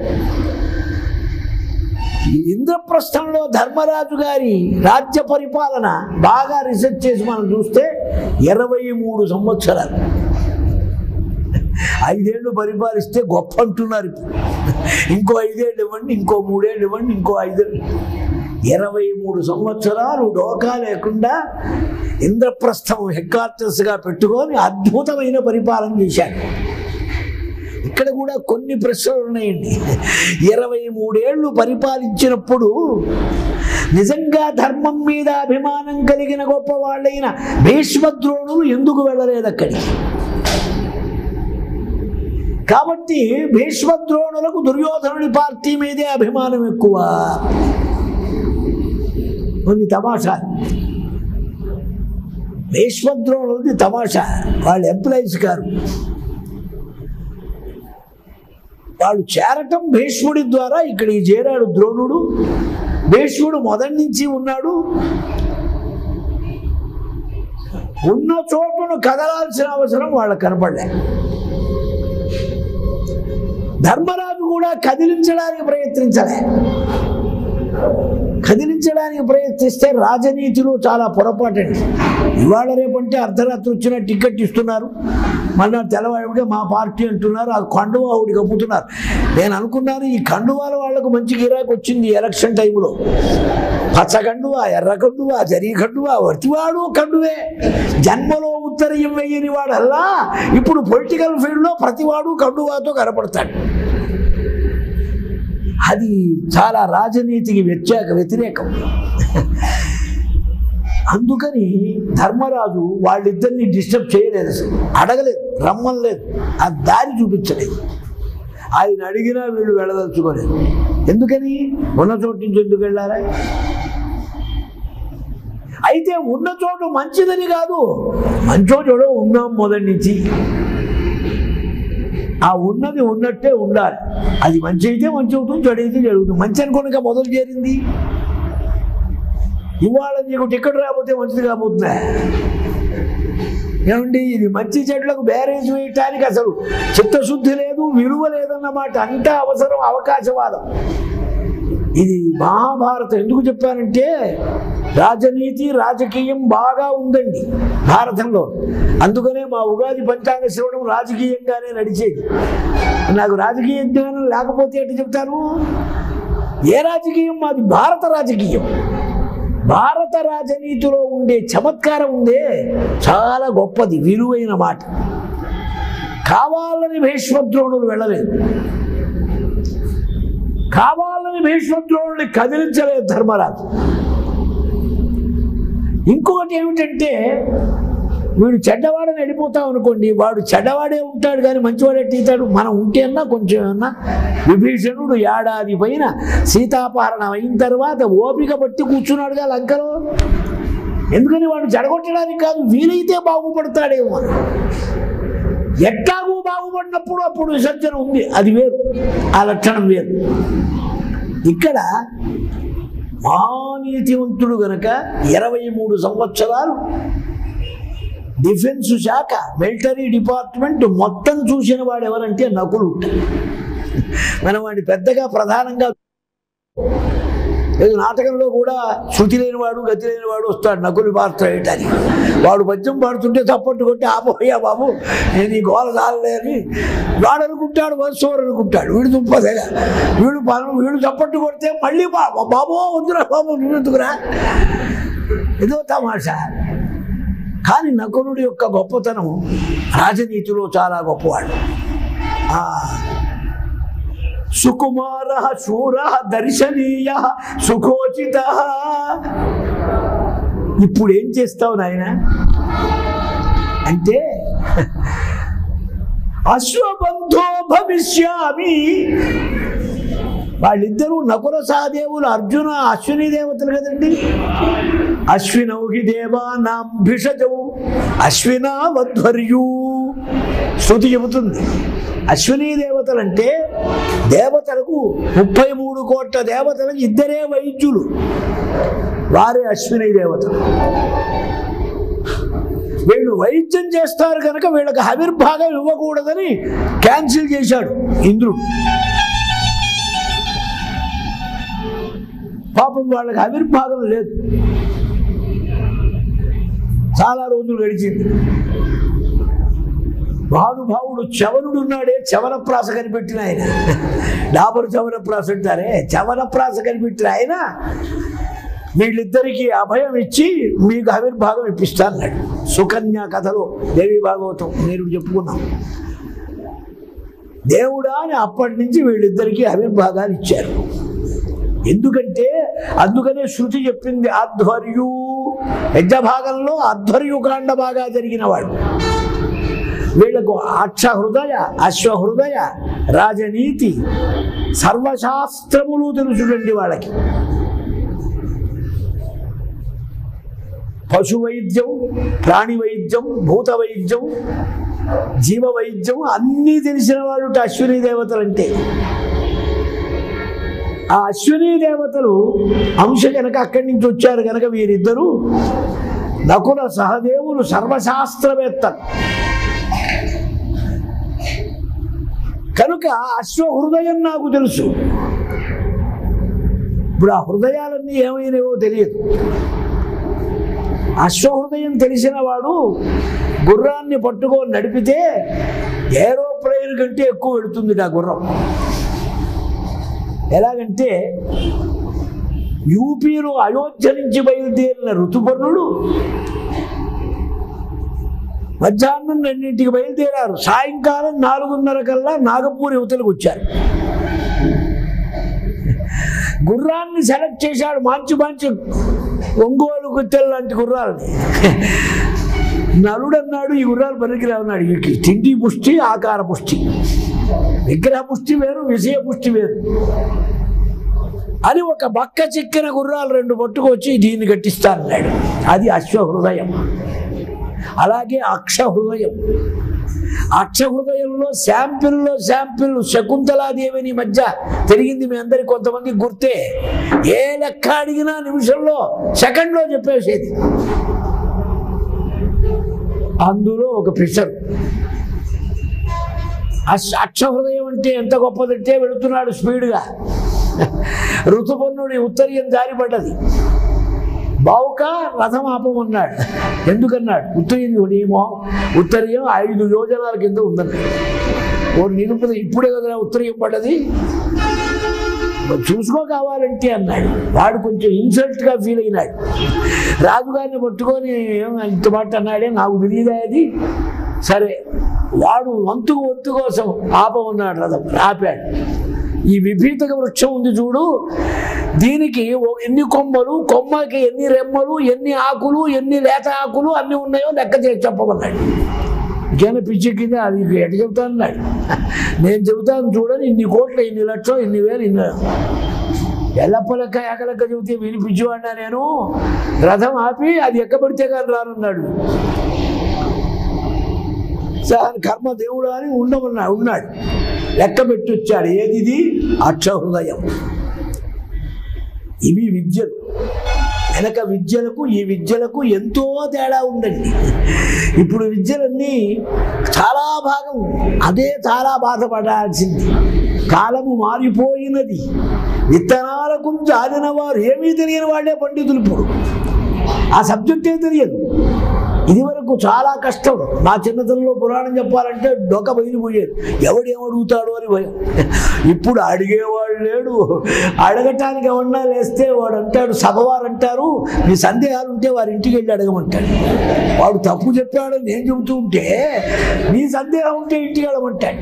ఇంద్రప్రస్థంలో ధర్మరాజు గారి రాజ్య పరిపాలన బాగా రీసెర్చ్ చేసి మనం చూస్తే 23 సంవత్సరాలు. 5 ఏళ్ళు పరిపాలిస్తే గొప్ప అంటున్నారు. ఇంకో 5 ఏళ్ళు ఇవ్వండి, ఇంకో 3 ఏళ్ళు ఇవ్వండి, ఇంకో 5 ఏళ్ళు. 23 సంవత్సరాలు డోకా లేకుండా ఇంద్రప్రస్థం హెడ్క్వార్టర్స్గా పెట్టుకొని అద్భుతమైన పరిపాలన చేశాడు. ఇక్కడ కూడా కొన్ని ప్రశ్నలు ఉన్నాయండి. 23 ఏళ్ళు పరిపాలించినప్పుడు నిజంగా ధర్మం మీద అభిమానం కలిగిన గొప్ప వాళ్ళైన భీష్మద్రోణులు ఎందుకు వెళ్ళలేదు అక్కడికి? కాబట్టి భీష్మద్రోణులకు దుర్యోధనుడి పార్టీ మీదే అభిమానం ఎక్కువ. కొన్ని తమాషా. భీష్మద్రోణులది తమాషా. వాళ్ళు ఎంప్లాయీస్ కారు. వాళ్ళు చేరటం భీష్ముడి ద్వారా ఇక్కడికి చేరాడు ద్రోణుడు. భీష్ముడు మొదటి నుంచి ఉన్నాడు. ఉన్న చోటును కదలాల్సిన అవసరం వాళ్ళకు కనపడలే. ధర్మరాజు కూడా కదిలించడానికి ప్రయత్నించలే. కదిలించడానికి ప్రయత్నిస్తే రాజనీతిలో చాలా పొరపాటండి. ఇవాళ రేపంటే అర్ధరాత్రి వచ్చిన టికెట్ ఇస్తున్నారు, మళ్ళీ తెల్లవాడిగా మా పార్టీ అంటున్నారు, ఆ కండువా ఆవిడికి అమ్ముతున్నారు. నేను అనుకున్నాను ఈ కండువాల వాళ్లకు మంచి గిరాకు వచ్చింది ఎలక్షన్ టైంలో. పచ్చ కండువా, ఎర్ర కండువా, జరీ కండువా, వతివాడు కండువే. జన్మలో ఉత్తరీయం వేయని వాడల్లా ఇప్పుడు పొలిటికల్ ఫీల్డ్లో ప్రతివాడు కండువాతో కనపడతాడు. అది చాలా రాజనీతికి వ్యతిరేకం. అందుకని ధర్మరాజు వాళ్ళిద్దరిని డిస్టర్బ్ చేయలేదు, అసలు అడగలేదు, రమ్మలేదు, ఆ దారి చూపించలేదు. ఆయన అడిగినా వీళ్ళు వెళ్ళదలుచుకోలేదు. ఎందుకని? ఉన్న చోటు నుంచి ఎందుకు వెళ్ళారా? అయితే ఉన్న చోటు మంచిదని కాదు, మంచో చెడో ఉన్నాం మొదటి నుంచి. ఆ ఉన్నది ఉన్నట్టే ఉండాలి. అది మంచి అయితే మంచి అవుతుంది, చెడు అయితే జరుగుతుంది. మంచి అనుకోనిక మొదలు చేరింది. ఇవాళ నీకు టికెట్ రాకపోతే మంచిది కాబోతుందా? ఏమండి, ఇది మంచి చెట్లకు బ్యారేజ్ వేయటానికి అసలు చిత్తశుద్ధి లేదు, విలువ లేదన్నమాట. అంతా అవసరం, అవకాశవాదం. ఇది మహాభారతం. ఎందుకు చెప్పానంటే రాజనీతి, రాజకీయం బాగా ఉందండి భారతంలో. అందుకనే మా ఉగాది పంచాంగ శ్రవణం రాజకీయంగానే నడిచేది. నాకు రాజకీయ జ్ఞానం లేకపోతే ఎట్లా చెప్తాను? ఏ రాజకీయం? మాది భారత రాజకీయం. భారత రాజనీతిలో ఉండే చమత్కారం ఉందే చాలా గొప్పది, విలువైన మాట. కావాలని భీష్మద్రోణులు వెళ్ళలేదు, కావాలని భీష్మద్రోణుల్ని కదిలించలేదు ధర్మరాజు. ఇంకొకటి ఏమిటంటే వీడు చెడ్డవాడని వెళ్ళిపోతాం అనుకోండి, వాడు చెడ్డవాడే ఉంటాడు కానీ మంచివాడే తీతాడు. మనం ఉంటే అన్నా కొంచెం ఏమన్నా. విభీషణుడు ఏడాది పైన సీతాపహరణం అయిన తర్వాత ఓపిక పట్టి కూర్చున్నాడుగా లంకలో. ఎందుకని వాడు చెడగొట్టడానికి కాదు, వీలైతే బాగుపడతాడేమో. ఎట్లాగూ బాగుపడినప్పుడు అప్పుడు విసర్జన ఉంది, అది వేరు, ఆ లక్షణం వేరు. ఇక్కడ మహానీతివంతుడు గనక 23 సంవత్సరాలు డిఫెన్స్ శాఖ మిలిటరీ డిపార్ట్మెంట్ మొత్తం చూసిన వాడు ఎవరంటే నకులు. మనం వాడిని పెద్దగా ప్రధానంగా నాటకంలో కూడా శృతి లేనివాడు గతి లేనివాడు వస్తాడు నకులు పాత్ర వేయటానికి. వాడు పద్యం పాడుతుంటే చప్పట్టు కొట్టి ఆపోయా బాబు నేను ఈ గోల చాలలేని వాడు అనుకుంటాడు, వస్తోరు అనుకుంటాడు. వీడు దుంపదేగా వీడు చప్పట్టు కొడితే మళ్ళీ బాబో వద్దురా బాబు నువ్వెందుకురా, ఏదో తమాషా. కానీ నకులుడి యొక్క గొప్పతనం రాజనీతిలో చాలా గొప్పవాడు. సుకుమార శూర దర్శనీయ సుఖోచిత. ఇప్పుడు ఏం చేస్తావు నాయన అంటే అశ్వబంధో భవిష్యామి. వాళ్ళిద్దరూ నకుల సహదేవులు, అర్జున అశ్విని దేవతలు కదండి. అశ్వినౌహి దేవానాం భిషజౌ అశ్వినావధ్వర్యూ. శృతి చెబుతుంది అశ్విని దేవతలంటే దేవతలకు 33 కోట్ల దేవతలకు ఇద్దరే వైద్యులు, వారే అశ్విని దేవతలు. వీళ్ళు వైద్యం చేస్తారు కనుక వీళ్ళకి ఆవిర్భాగం ఇవ్వకూడదని క్యాన్సిల్ చేశాడు ఇంద్రుడు. పాపం వాళ్ళకి ఆవిర్భాగం లేదు. చాలా రోజులు గడిచింది. మహానుభావుడు చవనుడు ఉన్నాడే, చవనప్రాస కనిపెట్టిన ఆయన, డాబరు చవనప్రాస అంటారే, చవనప్రాస కనిపెట్టిన ఆయన వీళ్ళిద్దరికీ అభయం ఇచ్చి మీకు ఆవిర్భాగం ఇప్పిస్తానన్నాడు. సుకన్య కథలో దేవి భాగవతం నేను చెప్పుకున్నాం. దేవుడా అని అప్పటి నుంచి వీళ్ళిద్దరికీ ఆవిర్భాగాలు ఇచ్చారు. ఎందుకంటే అందుకనే శృతి చెప్పింది ఆధ్వర్యు. యజ్ఞభాగంలో ఆధ్వర్యుకాండ బాగా జరిగిన వాడు. వీళ్లకు అక్షహృదయ అశ్వహృదయ రాజనీతి సర్వశాస్త్రములు తెలుసుడండి వాళ్ళకి. పశు వైద్యం, ప్రాణి వైద్యం, భూత వైద్యం, జీవ వైద్యం అన్నీ తెలిసిన వాళ్ళు అశ్విని దేవతలంటే. ఆ అశ్విని దేవతలు అంశ కనుక అక్కడి నుంచి వచ్చారు కనుక వీరిద్దరూ నకుల సహదేవులు సర్వశాస్త్రవేత్తలు కనుక అశ్వహృదయం నాకు తెలుసు. ఇప్పుడు ఆ హృదయాలన్నీ ఏమైనావో తెలియదు. అశ్వహృదయం తెలిసిన వాడు గుర్రాన్ని పట్టుకొని నడిపితే ఏరోప్లేన్ కంటే ఎక్కువ వెళుతుంది ఆ గుర్రం. ఎలాగంటే యూపీలో అయోధ్య నుంచి బయలుదేరిన ఋతుపర్ణుడు మధ్యాహ్నం 2ంటికి బయలుదేరారు. సాయంకాలం 4:30 కల్లా నాగపూర్ యువతలకు వచ్చారు. గుర్రాన్ని సెలెక్ట్ చేశాడు, మంచి మంచి ఒంగోలు గుత్తెలు లాంటి గుర్రాలని. నలుడు అన్నాడు ఈ గుర్రాలు పనికిరావున్నాడు. తిండి పుష్టి, ఆకార పుష్టి, విగ్రహ పుష్టి వేరు, విషయ పుష్టి వేరు అని ఒక బక్క చిక్కిన గుర్రాలు 2 పట్టుకొచ్చి దీన్ని కట్టిస్తానన్నాడు. అది అశ్వహృదయం. అలాగే అక్షహృదయం. అక్షహృదయంలో శాంపిల్ శకుంతలాదేవిని మధ్య తిరిగింది. మీ అందరికి కొంతమంది గుర్తే. ఏ లెక్క అడిగినా నిమిషంలో సెకండ్లో చెప్పేసేది. అందులో ఒక పిసర్. అక్షహృదయం అంటే ఎంత గొప్పదంటే వెళుతున్నాడు స్పీడ్గా. ఋతుపర్ణుడి ఉత్తరీయం జారిపడ్డది. బావుక రథం ఆపమన్నాడు. ఎందుకన్నాడు? ఉత్తరీయం 5 యోజనాల కింద ఉందన్నాడు. ఓ నిరుపద ఇప్పుడే కదా ఉత్తరీయం పడ్డది, చూసుకో కావాలంటే అన్నాడు. వాడు కొంచెం ఇన్సల్ట్గా ఫీల్ అయినాడు. రాజుగారిని పట్టుకొని ఇంత మాట అన్నాడే, నాకు తెలియదా అది. సరే వాడు వంతు కోసం ఆపమన్నాడు రథం. ఆపాడు. ఈ విభీతక వృక్షం ఉంది చూడు, దీనికి ఎన్ని కొమ్మలు, కొమ్మకి ఎన్ని రెమ్మలు, ఎన్ని ఆకులు, ఎన్ని లేత ఆకులు అన్నీ ఉన్నాయో లెక్క చేసి చెప్పమన్నాడు. ఇంకేనా పిచ్చి కింద అది ఎటు చెబుతాను అన్నాడు. నేను చెబుతాను చూడని, ఇన్ని కోట్లు, ఇన్ని లక్షలు, ఇన్ని వేలు, ఇన్ని ఎల్లప్ప లెక్క ఏకలెక్క చెబితే వినిపించేవాడినా నేను. రథం ఆపి అది ఎక్కబడితే కానీ రానున్నాడు. సార్ కర్మ దేవుడు అని ఉన్నాడు. లెక్క పెట్టి వచ్చాడు. ఏది ఇది? అక్షహృదయం. ఇవి విద్యలు. వెనక విద్యలకు ఈ విద్యలకు ఎంతో తేడా ఉందండి. ఇప్పుడు విద్యలన్నీ చాలా భాగం అదే చాలా బాధపడాల్సింది. కాలము మారిపోయినది. విత్తనాలకు జారిన వారు ఏమీ తెలియని వాళ్ళే పండితులు. ఇప్పుడు ఆ సబ్జెక్టే తెలియదు. ఇది వరకు చాలా కష్టం. నా చిన్నతనంలో పురాణం చెప్పాలంటే డొక్క బయలుపోయేది. ఎవడేమడుగుతాడో అని భయం. ఇప్పుడు అడిగేవాడు లేడు. అడగటానికి ఎవరన్నా లేస్తే వాడు అంటాడు, సభవారు అంటారు, మీ సందేహాలు ఉంటే వారి ఇంటికి వెళ్ళి అడగమంటాడు. వాడు తప్పు చెప్పాడని నేను చెబుతూ ఉంటే నీ సందేహం ఉంటే ఇంటికి వెళ్ళమంటాడు.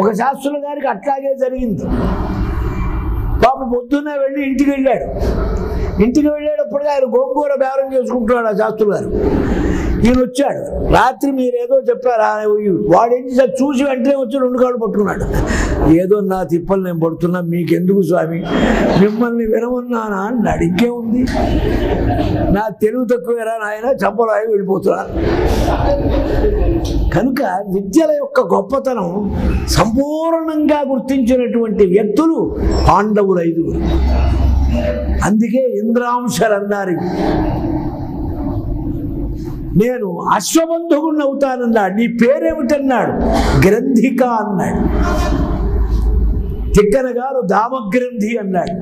ఒక శాస్త్రుల గారికి అట్లాగే జరిగింది. పాప పొద్దున్నే వెళ్ళి ఇంటికి వెళ్ళాడు. ఇంటికి వెళ్ళేటప్పుడు ఆయన గోంగూర బేరం చేసుకుంటున్నాడు ఆ శాస్త్రులు గారు. ఈయన వచ్చాడు. రాత్రి మీరేదో చెప్పారు. వాడు ఏం చేశాడు, చూసి వెంటనే వచ్చి 2 కాళ్ళు పట్టుకున్నాడు. ఏదో నా తిప్పలు నేను పడుతున్నా, మీకెందుకు స్వామి, మిమ్మల్ని వినమన్నానా అన్నాడు. ఇంకేముంది, నా తెలుగు తక్కువేరా నాయన, చంపరాయి వెళ్ళిపోతున్నాను. కనుక విద్యల యొక్క గొప్పతనం సంపూర్ణంగా గుర్తించినటువంటి వ్యక్తులు పాండవులు 5. అందుకే ఇంద్రాంశలన్నారు. నేను అశ్వబంధువుని అవుతానన్నాడు. నీ పేరేమిటన్నాడు? గ్రంథిక అన్నాడు. తిక్కన గారు దామగ్రంథి అన్నాడు.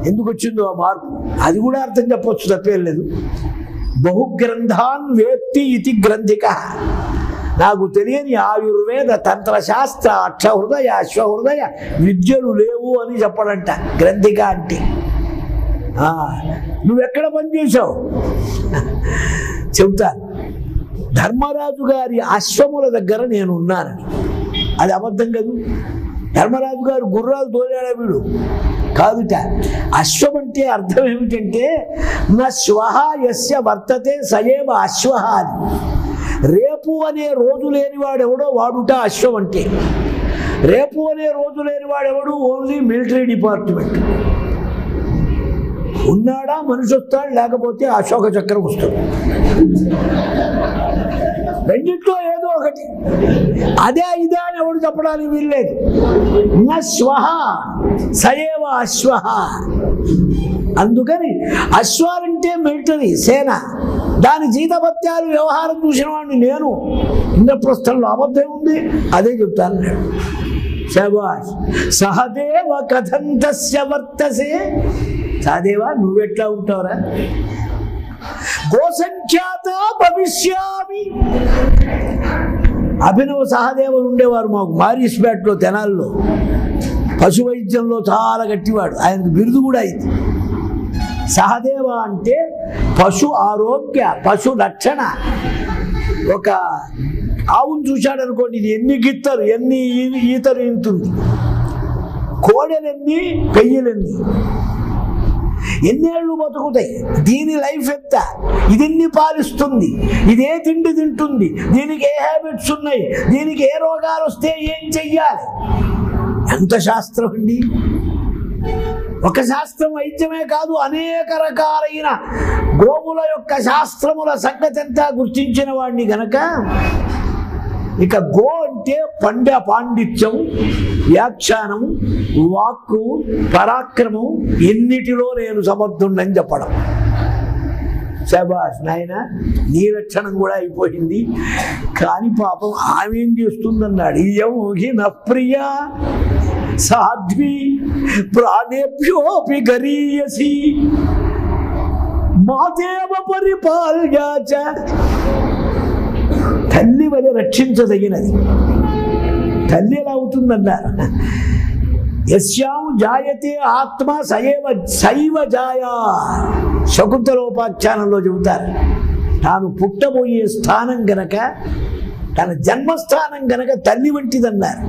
ఎందుకు వచ్చిందో ఆ మార్పు అది కూడా అర్థం చెప్పొచ్చు, తప్పేం లేదు. బహుగ్రంథాన్ వేత్తి ఇది గ్రంథిక. నాకు తెలియని ఆయుర్వేద తంత్రశాస్త్ర అక్షహృదయ అశ్వహృదయ విద్యలు లేవు అని చెప్పడంట గ్రంథిక అంటే. నువ్వెక్కడ పనిచేశావు చెబుతా. ధర్మరాజు గారి అశ్వముల దగ్గర నేను ఉన్నానని. అది అబద్ధం కాదు. ధర్మరాజు గారు గుర్రాలు తోలాడా వీడు కాదుట. అశ్వం అంటే అర్థం ఏమిటంటే నా శ్వహ యస్య వర్తతే సయేవ అశ్వహ అని. రేపు అనే రోజు లేనివాడెవడో వాడుట అశ్వం అంటే. రేపు అనే రోజు లేనివాడెవడు? Only military department. ఉన్నాడా మనిషి వస్తాడు, లేకపోతే అశోక చక్రం వస్తాడు. రెండిట్లో ఏదో ఒకటి. అదే ఇదే అని ఎవడు చెప్పడానికి వీల్లేదు. నా శ్వహ సయేవ అశ్వహ. అందుకని అశ్వాలంటే మిలిటరీ సేన. దాని జీతభత్యాలు వ్యవహారం చూసిన వాడిని నేను. ఇంద్రప్రస్థంలో అబద్ధం ఉంది, అదే చెప్తాను నేను. శబాష్. సహదేవ కథంతస్య వర్తసే. సహదేవా నువ్వెట్లా ఉంటావురా? గోసంఖ్యాత భవిష్యామి. అభినవ సహదేవులు ఉండేవారు మాకు మారీస్పేటలో, తెనాల్లో. పశు వైద్యంలో చాలా గట్టివాడు. ఆయనకు బిరుదు కూడా అయింది. సహదేవ అంటే పశు ఆరోగ్య, పశు రక్షణ. ఒక ఆవును చూశాడనుకోండి, ఇది ఎన్ని గిత్తరు, ఎన్ని ఈతరు ఇంతుంది, కోడెలెన్ని, పెయ్యలెన్ని, ఎన్నేళ్ళు బతుకుతాయి, దీని లైఫ్ ఎంత, ఇది ఎన్ని పాలిస్తుంది, ఇదే తిండి తింటుంది, దీనికి ఏ హ్యాబిట్స్ ఉన్నాయి, దీనికి ఏ రోగాలు వస్తే ఏం చెయ్యాలి. ఎంత శాస్త్రం అండి. ఒక శాస్త్రం వైద్యమే కాదు, అనేక రకాలైన గోవుల యొక్క శాస్త్రముల సంగతి అంతా గుర్తించిన వాడిని గనక. ఇక గో అంటే పాండిత్యం, వ్యాఖ్యానం, వాక్కు, పరాక్రమం, ఎన్నిటిలో నేను సమర్థుండని చెప్పడం. శబాష్ నాయన, నీ లక్షణం కూడా అయిపోయింది. కానీ పాపం ఆమె ఏం చేస్తుందన్నాడు. ఇయమోహి నప్రియ సాధ్వి ప్రాణేభ్యోపి గరీయసి మాదేవ పరిపాల్యాచ. తల్లి వలె రక్షించదగినది. తల్లి ఎలా అవుతుందన్నారు. యస్యాం జాయతే ఆత్మ సైవ జాయా. శకుంతలోపాఖ్యానంలో చెబుతారు. తాను పుట్టబోయే స్థానం గనక, తన జన్మస్థానం గనక తల్లి వంటిదన్నారు.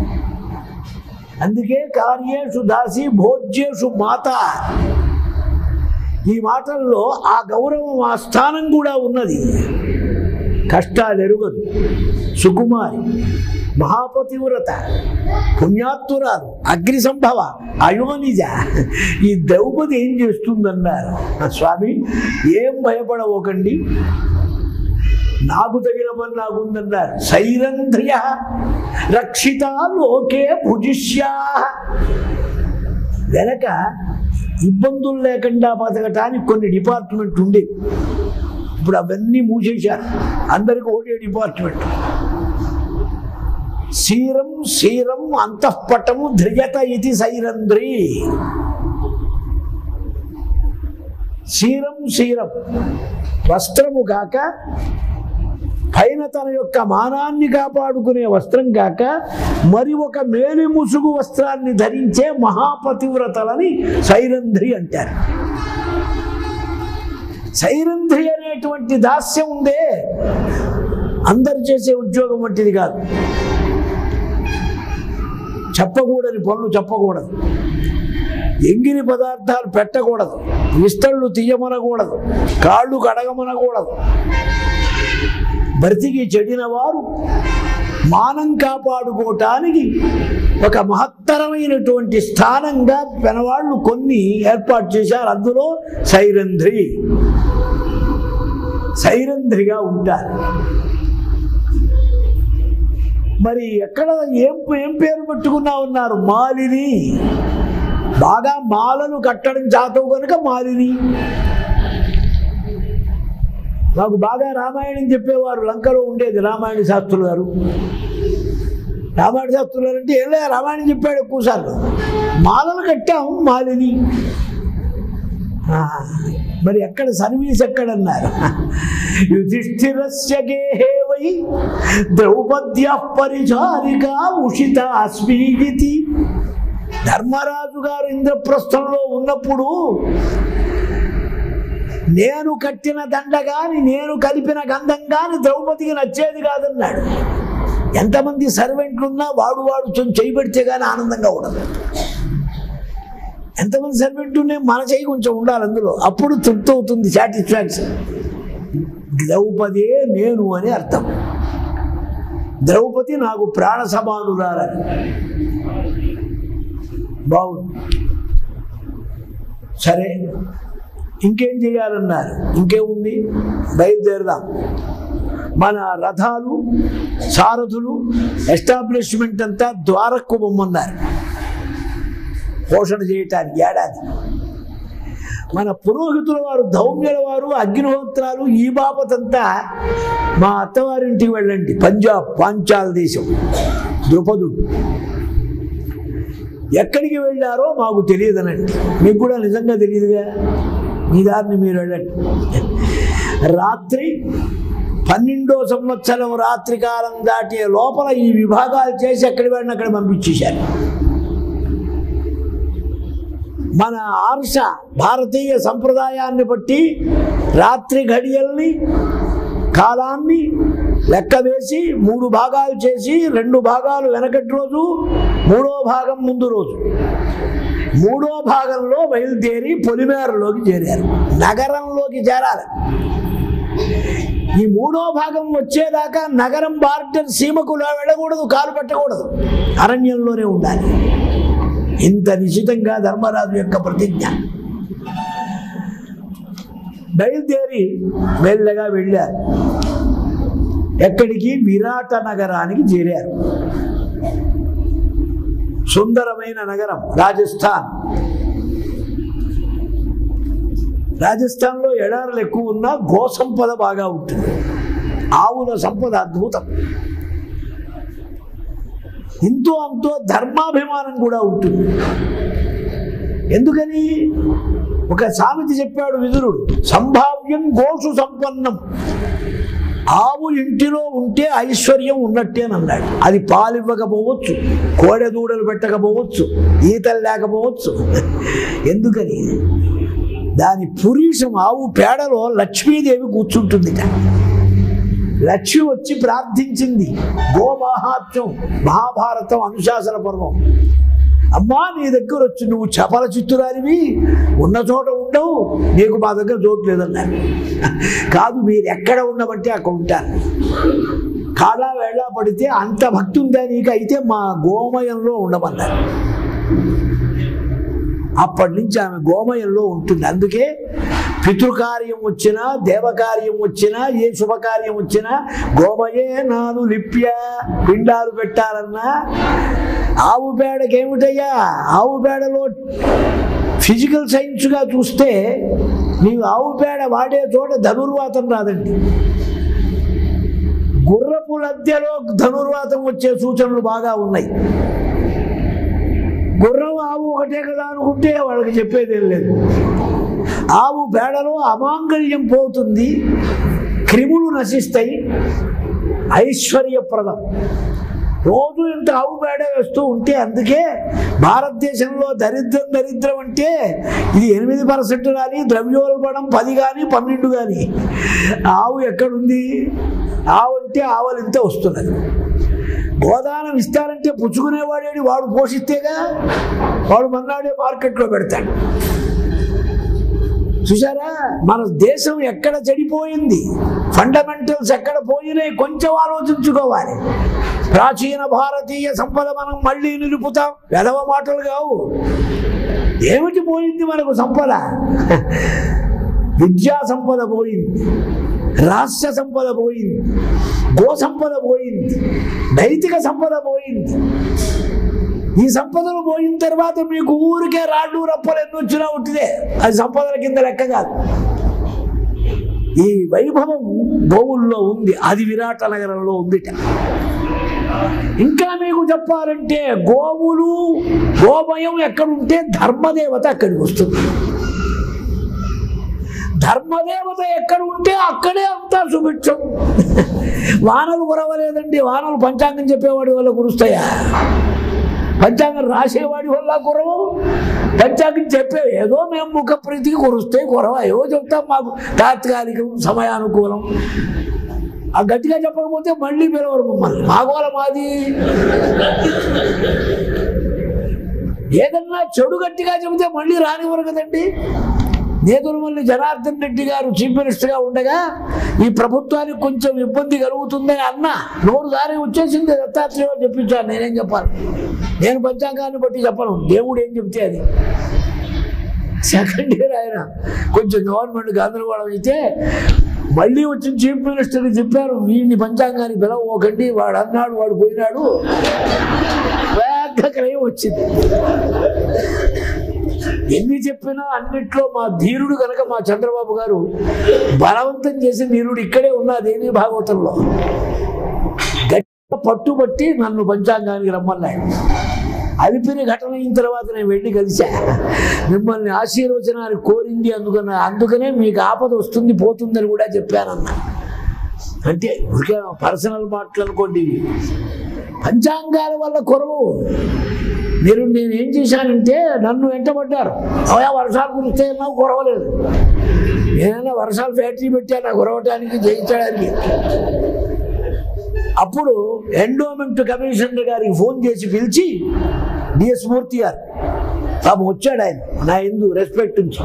అందుకే కార్యేషు దాసి భోజ్యేషు మాత. ఈ మాటల్లో ఆ గౌరవం, ఆ స్థానం కూడా ఉన్నది. కష్టాలు ఎరుగదు, సుకుమారి, మహాపతివ్రత, పుణ్యాత్తురాలు, అగ్ని సంభవ, అయోనిజ. ఈ ద్రౌపది ఏం చేస్తుందన్నారు స్వామి. ఏం భయపడవకండి, నాకు తగిన పని నాకుందన్నారు. సైరంధ్రియ రక్షిత లోకే భుజిష్యా. వెనక ఇబ్బందులు లేకుండా బతకటానికి కొన్ని డిపార్ట్మెంట్ ఉండేవి. ఇప్పుడు అవన్నీ మూసేశారు. అందరికీ ఒకటే డిపార్ట్మెంట్. శీరం శీరం అంతఃపటము ధ్రియత ఇది సైరంధ్రి. శీరం శీరం వస్త్రము కాక, పైన తన యొక్క మానాన్ని కాపాడుకునే వస్త్రం కాక, మరి ఒక మేలి ముసుగు వస్త్రాన్ని ధరించే మహాపతివ్రతలని సైరంధ్రి అంటారు. సైరంధ్రి అనేటువంటి దాస్యం ఉందే, అందరు చేసే ఉద్యోగం వంటిది కాదు. చెప్పకూడని పనులు చెప్పకూడదు, ఎంగిలి పదార్థాలు పెట్టకూడదు, విస్తళ్ళు తీయమనకూడదు, కాళ్ళు కడగమనకూడదు. బ్రతికి చెడిన వారు మానం కాపాడుకోవటానికి ఒక మహత్తరమైనటువంటి స్థానంగా పెనవాళ్ళు కొన్ని ఏర్పాటు చేశారు. అందులో సైరంధ్రి, సైరంధ్రిగా ఉంటారు. మరి ఎక్కడ ఏం పేరు పెట్టుకున్నా ఉన్నారు? మాలిని. బాగా మాలను కట్టడం చాతవు కనుక మాలిని. మాకు బాగా రామాయణం చెప్పేవారు లంకలో ఉండేది రామాయణ శాస్త్రులు గారు. రామాయణ శాస్త్రులు గారు అంటే ఏం లేదు, రామాయణం చెప్పాడు ఎక్కువసార్లు. మాలను కట్టాం మాలిని. మరి ఎక్కడ సర్వీస్ ఎక్కడన్నారు? యుధిష్ఠిరస్య గేహే వై ద్రౌపద్యః పరిచారికా ఉషిత అస్మీగితి. ధర్మరాజు గారు ఇంద్రప్రస్థంలో ఉన్నప్పుడు నేను కట్టిన దండ గాని, నేను కలిపిన గంధం గాని ద్రౌపదికి నచ్చేది కాదన్నాడు. ఎంతమంది సర్వెంట్లున్నా వాడు చేయబెడితే కానీ ఆనందంగా ఉండదు. ఎంతమంది సర్వెంట్లున్నా మన చేయి కొంచెం ఉండాలి అందులో, అప్పుడు తృప్తి అవుతుంది, సాటిస్ఫాక్షన్. ద్రౌపదే నేను అని అర్థం. ద్రౌపది నాకు ప్రాణ సమానురాలని. బాగుంది. సరే, ఇంకేం చేయాలన్నారు? ఇంకేముంది, బయలుదేరదాం. మన రథాలు, సారథులు, ఎస్టాబ్లిష్మెంట్ అంతా ద్వారకు బొమ్మన్నారు పోషణ చేయటానికి ఏడాది. మన పురోహితుల వారు, ధౌమ్యుల వారు, అగ్నిహోత్రాలు, ఈ బాపతంతా మా అత్తవారింటికి వెళ్ళండి. పంజాబ్, పాంచాల దేశం, ద్రుపదుడు. ఎక్కడికి వెళ్ళారో మాకు తెలియదనండి. మీకు కూడా నిజంగా తెలియదుగా, మీ దారిని మీరు వెళ్ళండి. రాత్రి 12వ సంవత్సరం రాత్రి కాలం దాటే లోపల ఈ విభాగాలు చేసి ఎక్కడి వాడిని అక్కడ పంపించేశారు. మన ఆర్ష భారతీయ సంప్రదాయాన్ని బట్టి రాత్రి ఘడియల్ని, కాలాన్ని లెక్క వేసి 3 భాగాలు చేసి 2 భాగాలు వెనకటి రోజు, 3వ భాగం ముందు రోజు. 3వ భాగంలో బయలుదేరి పొలిమేరలోకి చేరారు. నగరంలోకి చేరాలి. ఈ 3వ భాగం వచ్చేదాకా నగరం బార్డర్ సీమకు వెళ్ళకూడదు, కాలు పెట్టకూడదు, అరణ్యంలోనే ఉండాలి. ఇంత నిశ్చితంగా ధర్మరాజు యొక్క ప్రతిజ్ఞ. బయలుదేరి మెల్లగా వెళ్ళారు. ఎక్కడికి? విరాట నగరానికి చేరారు. సుందరమైన నగరం రాజస్థాన్. రాజస్థాన్లో ఎడారులు ఎక్కువ ఉన్నా గోసంపద బాగా ఉంటుంది. ఆవుల సంపద అద్భుతం. ఇంతో అంతో ధర్మాభిమానం కూడా ఉంటుంది. ఎందుకని? ఒక సామెత చెప్పాడు విదురుడు, సంభావ్యం గోషు సంపన్నం. ఆవు ఇంటిలో ఉంటే ఐశ్వర్యం ఉన్నట్టేనన్నాడు. అది పాలివ్వకపోవచ్చు, కోడెదూడలు పెట్టకపోవచ్చు, ఈతలు లేకపోవచ్చు. ఎందుకని? దాని పురీషం, ఆవు పేడలో లక్ష్మీదేవి కూర్చుంటుందిట. లక్ష్మి వచ్చి ప్రార్థించింది. గోమాహాత్మ్యం, మహాభారతం అనుశాసన పర్వం. అమ్మా నీ దగ్గర వచ్చి నువ్వు చపల చిత్తురాలివి, ఉన్న చోట ఉండవు, నీకు మా దగ్గర చోటు లేదన్నారు. కాదు, మీరు ఎక్కడ ఉండమంటే అక్కడ ఉంటారు. కాడా వేళ పడితే అంత భక్తి ఉందా నీకు, అయితే మా గోమయంలో ఉండమన్నారు. అప్పటి నుంచి ఆమె గోమయంలో ఉంటుంది. అందుకే పితృకార్యం వచ్చినా, దేవకార్యం వచ్చినా, ఏ శుభకార్యం వచ్చినా గోమయే నాను లిప్య, పిండాలు పెట్టాలన్నా ఆవు పేడకి ఏమిటయ్యా, ఆవు పేడలో ఫిజికల్ సైన్స్గా చూస్తే నీవు ఆవు పేడ వాడే చోట ధనుర్వాతం రాదండి. గుర్రపు లద్దెలో ధనుర్వాతం వచ్చే సూచనలు బాగా ఉన్నాయి. గుర్రం ఆవు ఒకటే కదా అనుకుంటే వాళ్ళకి చెప్పేదేం లేదు. ఆవు పేడలో అమాంగళ్యం పోతుంది, క్రిములు నశిస్తాయి, ఐశ్వర్యప్రదం. రోజు ఇంత ఆవు పేడ వేస్తూ ఉంటే, అందుకే భారతదేశంలో దరిద్రం అంటే ఇది 8% కానీ, ద్రవ్యోల్బణం 10 కానీ 12 కానీ. ఆవు ఎక్కడుంది? ఆవు అంటే ఆవలింత వస్తున్నది. గోదానం ఇస్తారంటే పుచ్చుకునేవాడేది, వాడు పోషిస్తేగా, వాడు మన్నాడే మార్కెట్లో పెడతాడు. చూసారా, మన దేశం ఎక్కడ చెడిపోయింది, ఫండమెంటల్స్ ఎక్కడ పోయినాయి, కొంచెం ఆలోచించుకోవాలి. ప్రాచీన భారతీయ సంపద మనం మళ్ళీ నిలుపుతాం, వెధవ మాటలు కావు. ఏమిటి పోయింది మనకు సంపద? విద్యా సంపద పోయింది, రహస్య సంపద పోయింది, గో సంపద పోయింది, నైతిక సంపద పోయింది. ఈ సంపదలు పోయిన తర్వాత మీకు ఊరికే రాళ్ళు రప్పలు ఎన్ని వచ్చినా ఉంటుందే, అది సంపదల కింద లెక్క కాదు. ఈ వైభవం గోవుల్లో ఉంది, అది విరాట నగరంలో ఉందిట. ఇంకా మీకు చెప్పాలంటే గోవులు, గోమయం ఎక్కడుంటే ధర్మదేవత అక్కడికి వస్తుంది. ధర్మదేవత ఎక్కడ ఉంటే అక్కడే అంతా సుభిక్షం. వానలు కురవలేదండి, వానలు పంచాంగం చెప్పేవాడి వల్ల కురుస్తాయా? పంచాంగం రాసేవాడి వల్ల కురవు, పంచాంగం చెప్పే ఏదో మేము ముఖ ప్రీతికి కురుస్తాయి, కురవ ఏవో చెప్తాం, మాకు తాత్కాలికం, సమయానుకూలం. ఆ గట్టిగా చెప్పకపోతే మళ్ళీ పిలవరు మమ్మల్ని, మాగోల మాది. ఏదన్నా చెడు గట్టిగా చెబితే మళ్ళీ రానివ్వరు కదండి. నేదురుమల్లి జనార్దన్ రెడ్డి గారు చీఫ్ మినిస్టర్గా ఉండగా ఈ ప్రభుత్వానికి కొంచెం ఇబ్బంది కలుగుతుందని అన్న, నోరు దారి వచ్చేసింది. దత్తాత్రేయ చెప్పించాను, నేనేం చెప్పాలి? నేను పంచాంగాన్ని బట్టి చెప్పను, దేవుడు ఏం చెప్తే అది. సెకండ్ ఇయర్ ఆయన కొంచెం గవర్నమెంట్ గందరగోళం అయితే మళ్ళీ వచ్చిన చీఫ్ మినిస్టర్కి చెప్పారు, వీడిని పంచాంగానికి పిలవకండి, వాడు అన్నాడు, వాడు పోయినాడు. వేగకలే వచ్చింది. ఎన్ని చెప్పినా అన్నిట్లో మా ధీరుడు కనుక మా చంద్రబాబు గారు బలవంతం చేసి ధీరుడు ఇక్కడే ఉన్న దేవి భాగవతంలో గట్టిగా పట్టుబట్టి నన్ను పంచాంగానికి రమ్మన్నాడు. అలిపిన ఘటన అయిన తర్వాత నేను వెళ్ళి కలిసా, మిమ్మల్ని ఆశీర్వచనాన్ని కోరింది అందుకనే మీకు ఆపద వస్తుంది పోతుందని కూడా చెప్పానన్న. అంటే ఊరికే పర్సనల్ మాటలు అనుకోండి, పంచాంగాల వల్ల కొరవు. నేనేం చేశానంటే నన్ను వెంటబడ్డారు, అవయా వర్షాలు కురుస్తాయన్నా కురవలేదు. నేనైనా వర్షాలు ఫ్యాక్టరీ పెట్టాను కురవటానికి, జయించడానికి. అప్పుడు ఎండోమెంట్ కమిషనర్ గారికి ఫోన్ చేసి పిలిచి, డిఎస్ మూర్తి గారు పాపం వచ్చాడు, ఆయన నా ఎందు రెస్పెక్ట్ ఉంచి,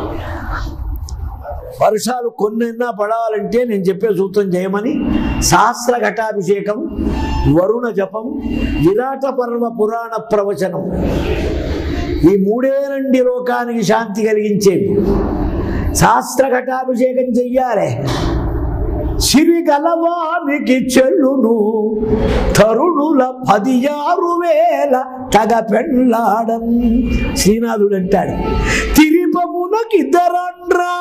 వర్షాలు కొన్నైనా పడాలంటే నేను చెప్పే సూత్రం చేయమని సహస్ర ఘటాభిషేకం, వరుణ జపం, విరాట పర్వ పురాణ ప్రవచనం, ఈ మూడేనండి లోకానికి శాంతి కలిగించేవి. సహస్ర ఘటాభిషేకం చెయ్యాలి. సిరి గలవానికి చెల్లును తరుణుల 16,000 తగ పెళ్ళాడం. శ్రీనాథుడు అంటాడు, తిరిపమునకిద్దరండ్రా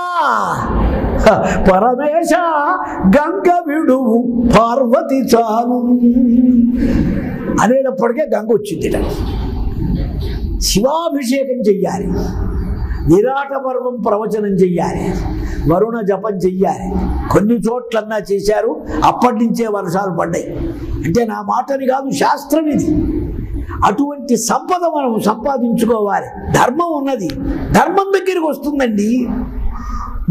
పరమేశ గంగ విడువు పార్వతి చాలు అనేటప్పటికే గంగ వచ్చింది. శివాభిషేకం చెయ్యాలి, విరాట పర్వం ప్రవచనం చెయ్యాలి, వరుణ జపం చెయ్యాలి. కొన్ని చోట్లన్నా చేశారు, అప్పటి నుంచే వర్షాలు పడ్డాయి. అంటే నా మాటని కాదు, శాస్త్రం ఇది. అటువంటి సంపద మనం సంపాదించుకోవాలి. ధర్మం ఉన్నది, ధర్మం దగ్గరికి వస్తుందండి.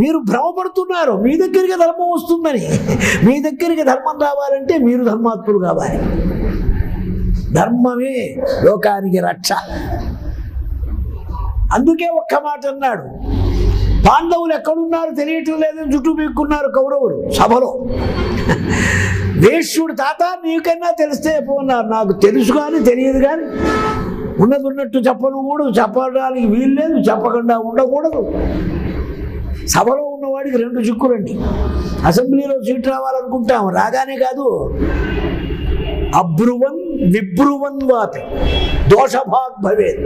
మీరు భ్రమపడుతున్నారు మీ దగ్గరికి ధర్మం వస్తుందని. మీ దగ్గరికి ధర్మం రావాలంటే మీరు ధర్మాత్ములు కావాలి. ధర్మమే లోకానికి రక్ష. అందుకే ఒక్క మాట అన్నాడు, పాండవులు ఎక్కడున్నారు తెలియటం లేదని చుట్టూ పీక్కున్నారు కౌరవులు సభలో. వేష్యుడు తాత నీకన్నా తెలిస్తే పోన్నారు, నాకు తెలుసు కానీ తెలియదు కానీ ఉన్నది ఉన్నట్టు చెప్పను కూడా, చెప్పడానికి వీలు లేదు, చెప్పకుండా ఉండకూడదు. సభలో ఉన్నవాడికి 2 చిక్కులండి. అసెంబ్లీలో సీట్ రావాలనుకుంటాం, రాగానే కాదు, అబ్రువన్ విబ్రువన్ వాపి దోషభాగ్ భవేత్.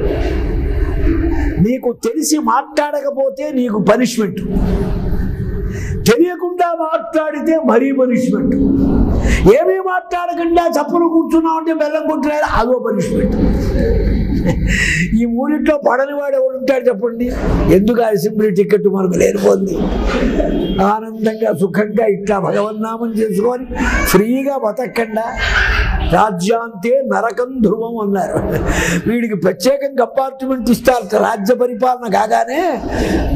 నీకు తెలిసి మాట్లాడకపోతే నీకు పనిష్మెంట్, తెలియకుండా మాట్లాడితే మరీ పనిష్మెంట్, ఏమీ మాట్లాడకుండా చప్పులు కూర్చున్నామంటే బెల్లం కొట్టినా అదో పనిష్మెంట్. ఈ మూడింట్లో పడని వాడు ఎవడు ఉంటాడు చెప్పండి? ఎందుకు అసెంబ్లీ టికెట్ మనకు లేనిపోంది, ఆనందంగా సుఖంగా ఇట్లా భగవన్నామం చేసుకొని ఫ్రీగా బతకండా. రాజ్యాంతే నరకం ధ్రువం అన్నారు. వీడికి ప్రత్యేకంగా అపార్ట్మెంట్ ఇస్తారు, రాజ్య పరిపాలన కాగానే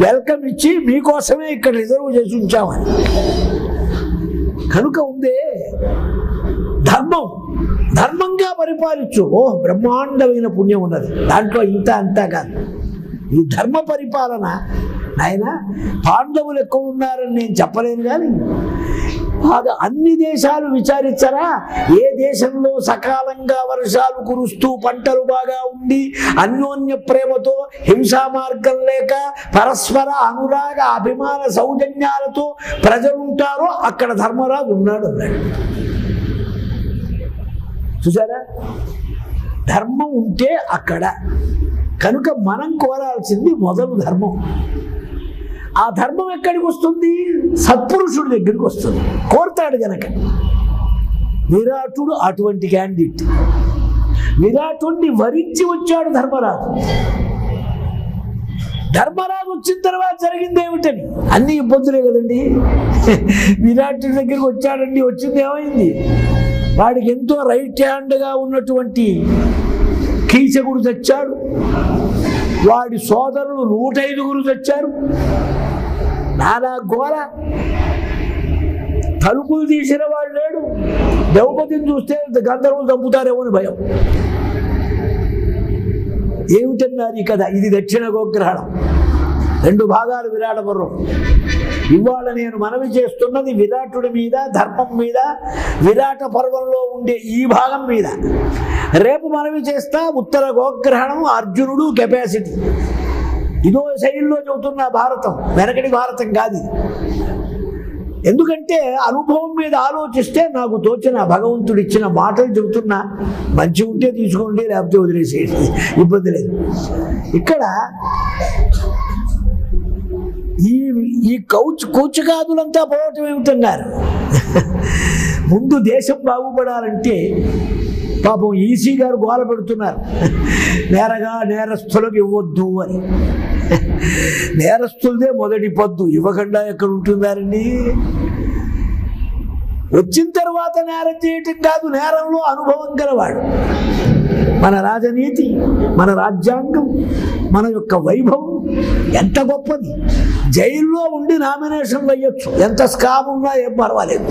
వెల్కమ్ ఇచ్చి మీకోసమే ఇక్కడ రిజర్వ్ చేసి ఉంచామని. కనుక ఉందే ధర్మం, ధర్మంగా పరిపాలించు. బ్రహ్మాండమైన పుణ్యం ఉన్నది దాంట్లో, ఇంత అంతా కాదు. ఈ ధర్మ పరిపాలన నాయన పాండవులు ఎక్కడున్నారని నేను చెప్పలేను కానీ బాగా అన్ని దేశాలు విచారించరా, ఏ దేశంలో సకాలంగా వర్షాలు కురుస్తూ పంటలు బాగా ఉండి అన్యోన్య ప్రేమతో హింసా మార్గం లేక పరస్పర అనురాగ అభిమాన సౌజన్యాలతో ప్రజలు ఉంటారో అక్కడ ధర్మరాజు ఉన్నాడు అన్నాడు. చూసారా, ధర్మం ఉంటే అక్కడ. కనుక మనం కోరాల్సింది మొదలు ధర్మం. ఆ ధర్మం ఎక్కడికి వస్తుంది? సత్పురుషుడి దగ్గరికి వస్తుంది. కోరుతాడు గనక. విరాటుడు అటువంటి క్యాండిడేట్. విరాటుడిని వరించి వచ్చాడు ధర్మరాజు. ధర్మరాజు వచ్చిన తర్వాత జరిగింది ఏమిటని? అన్ని ఇబ్బందులే కదండి. విరాటుడి దగ్గరికి వచ్చాడండి, వచ్చింది ఏమైంది? వాడికి ఎంతో రైట్ హ్యాండ్గా ఉన్నటువంటి కీచకుడు తెచ్చాడు, వాడి సోదరులు 105 తెచ్చారు. నానా ఘోర. తలుపులు తీసిన వాడు లేడు. ద్రౌపదిని చూస్తే గంధర్వులు చంపుతారేమో అని భయం. ఏమిటన్నారు ఈ కథ? ఇది దక్షిణ గోగ్రహణం. 2 భాగాలు విరాట పర్వం. ఇవాళ నేను మనవి చేస్తున్నది విరాటుడి మీద, ధర్మం మీద, విరాట పర్వంలో ఉండే ఈ భాగం మీద. రేపు మనవి చేస్తా ఉత్తర గోగ్రహణం, అర్జునుడు కెపాసిటీ. ఇదో శైలిలో చెబుతున్న భారతం, వెనకటి భారతం కాదు. ఎందుకంటే అనుభవం మీద ఆలోచిస్తే నాకు తోచిన భగవంతుడు ఇచ్చిన మాటలు చెబుతున్నా. మంచి ఉంటే తీసుకోండి, లేకపోతే వదిలేసేయండి, ఇబ్బంది లేదు. ఇక్కడ ఈ కూచకాదులంతా పోవటం ఏమిటన్నారు? ముందు దేశం బాగుపడాలంటే పాపం ఈసీ గారు గోల పెడుతున్నారు, నేరస్తులకు ఇవ్వద్దు అని. నేరస్తులదే మొదటి పద్దు, ఇవ్వకుండా ఎక్కడ ఉంటున్నారండి? వచ్చిన తర్వాత నేరం చేయటం కాదు, నేరంలో అనుభవం గలవాడు. మన రాజనీతి, మన రాజ్యాంగం, మన యొక్క వైభవం ఎంత గొప్పది. జైల్లో ఉండి నామినేషన్ వేయొచ్చు, ఎంత స్కామ్ ఉన్నా ఏం పర్వాలేదు.